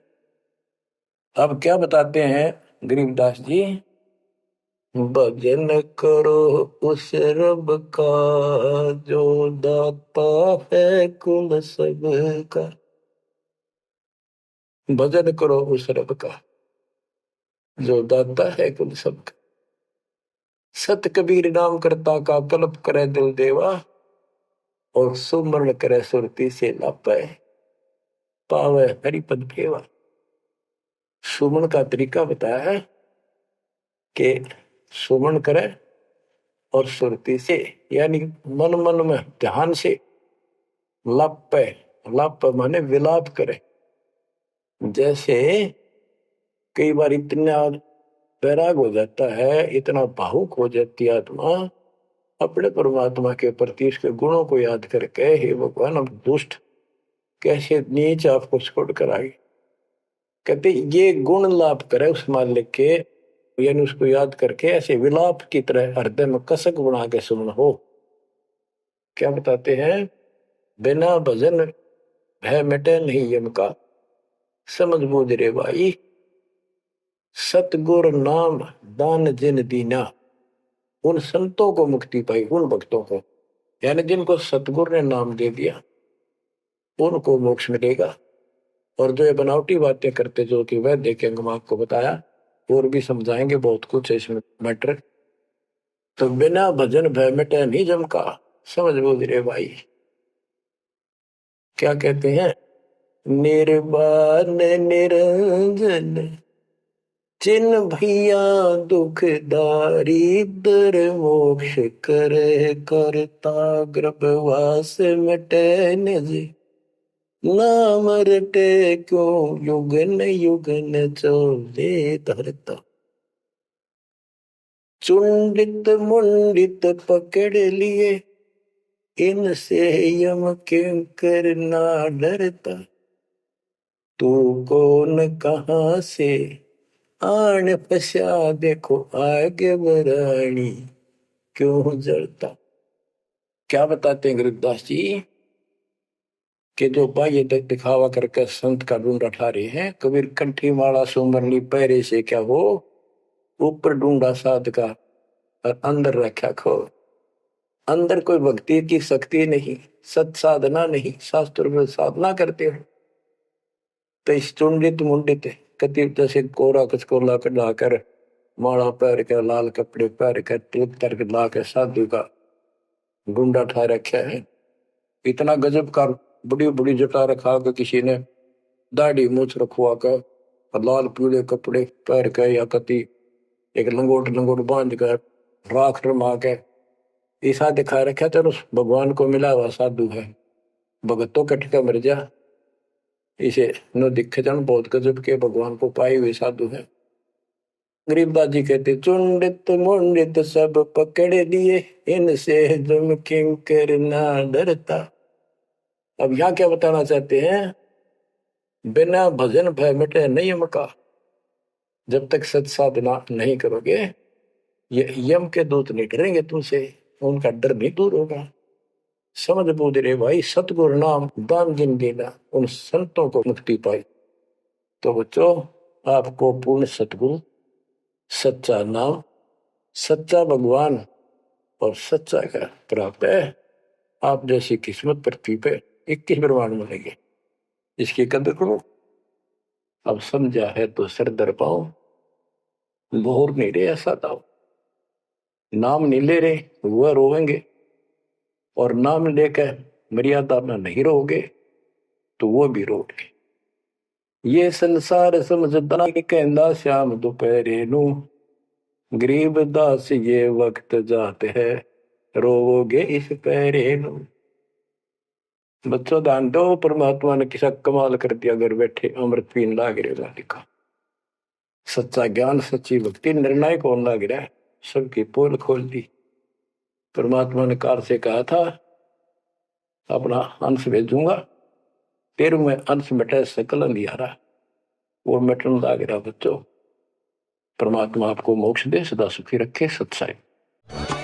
अब क्या बताते हैं गरीबदास जी, भजन करो उस रब का जो दाता है कुल सबका। भजन करो उस रब का जो दाता है कुल सबका। सत कबीर नाम करता का कल्प करे दिल देवा। और सुमरण करे सुरती से लापे पावे हरिपद भेवा। सुमन का तरीका बताया है कि सुमन करे और सुरती से यानी मन मन में ध्यान से। लापे, लाप माने विलाप करे। जैसे कई बार इतना बैराग हो जाता है, इतना भावुक हो जाती है आत्मा अपने परमात्मा के प्रति, उसके गुणों को याद करके, हे भगवान हम दुष्ट कैसे नीच आपको छोड़ कर आए। कहते ये गुण लाभ करे उस मालिक के, यानी उसको याद करके ऐसे विलाप की तरह हृदय में कसक बना के सुन हो। क्या बताते हैं, बिना भजन भय मिटे नहीं यम का। समझ बूझ रे भाई सतगुर नाम दान जिन दीना। उन संतों को मुक्ति पाई, उन भक्तों को, यानी जिनको सतगुरु ने नाम दे दिया उनको मोक्ष मिलेगा। और जो ये बनावटी बातें करते जो कि वह देखेंगे, हम आपको बताया और भी समझाएंगे बहुत कुछ है इसमें मैटर। तो बिना भजन भय मिटे नहीं जमका, समझ बोल रे भाई। क्या कहते हैं, निर्वाण निरंजन चिन्ह भैया दुखदारी दर मोक्ष करे करता गर्भवास मिटे निज नाम रटे क्यों युगन युगन चले धरता। चुंडित मुंडित पकड़ लिए इनसे यम किंकर ना डरता। तू कौन कहां से आन पश्या देखो आगे बरानी क्यों जड़ता। क्या बताते हैं गुरुदास जी कि जो बाह्य दिखावा करके संत का ढूंढा ठा रहे हैं, कबीर कंठी माला सुमरनी पैरे से क्या हो, ऊपर ढूंढा साध का और अंदर रखा खो। अंदर कोई भक्ति की शक्ति नहीं, सत साधना नहीं, शास्त्र में साधना करते हो तो इस चुंडित मुंडित कति जैसे कोरा कचकोला लाकर माला पैर के लाल कपड़े पैर के तिलक तर्क ला के साधु का गुंडा ठा रखा है। इतना गजब का बड़ी बड़ी जटा रखा के किसी ने दाढ़ी मूछ रखवा कर और लाल पीले कपड़े पैर के या कति एक लंगोट लंगोट बांध कर राख रमा के ऐसा दिखा रखा। चलो भगवान को मिला हुआ साधु है, भगतों कटका मर जा, इसे न दिखे जन बहुत गजब के भगवान को पाए हुए साधु है। गरीबदास जी कहते चुंडित मुंडित सब पकड़ लिए इनसे जम किंकर ना डरता। अब यहाँ क्या बताना चाहते हैं, बिना भजन भय मिटे नहीं मका। जब तक सत साधना नहीं करोगे ये यम के दूत नहीं डरेंगे तुमसे, उनका डर नहीं दूर होगा। समझ बोध रे भाई, सतगुरु नाम दान जिन देना, उन संतों को मुक्ति पाई। तो बच्चों आपको पूर्ण सतगुरु, सच्चा नाम, सच्चा भगवान और सच्चा का प्राप्त है। आप जैसी किस्मत पृथ्वी पे 21 ब्रह्मांड मिलेंगे, इसकी कदर करो। अब समझा है तो सर दर पाओ, बोर नहीं रहे ऐसा दाओ। नाम नहीं ले रहे वह रोवेंगे, और नाम लेकर मर्यादा में नहीं रहोगे तो वो भी रोगे। ये संसार समझदा कहंदा श्याम दोपहरे नू, गरीब दास ये वक्त जाते है रोवोगे इस पैरे नू। बच्चों ध्यान दो, परमात्मा ने किसा कमाल कर दिया, घर बैठे अमृत पीन लाग रहे लिखा। सच्चा ज्ञान सच्ची भक्ति निर्णायक होने लग रहा है, सबकी पोल खोल दी। परमात्मा ने काल से कहा था अपना अंश भेजूंगा, तेरु में अंश मिटे सकल अंधियारा, वो मिटन लग रहा। बच्चों परमात्मा आपको मोक्ष दे, सदा सुखी रखे। सत्संग।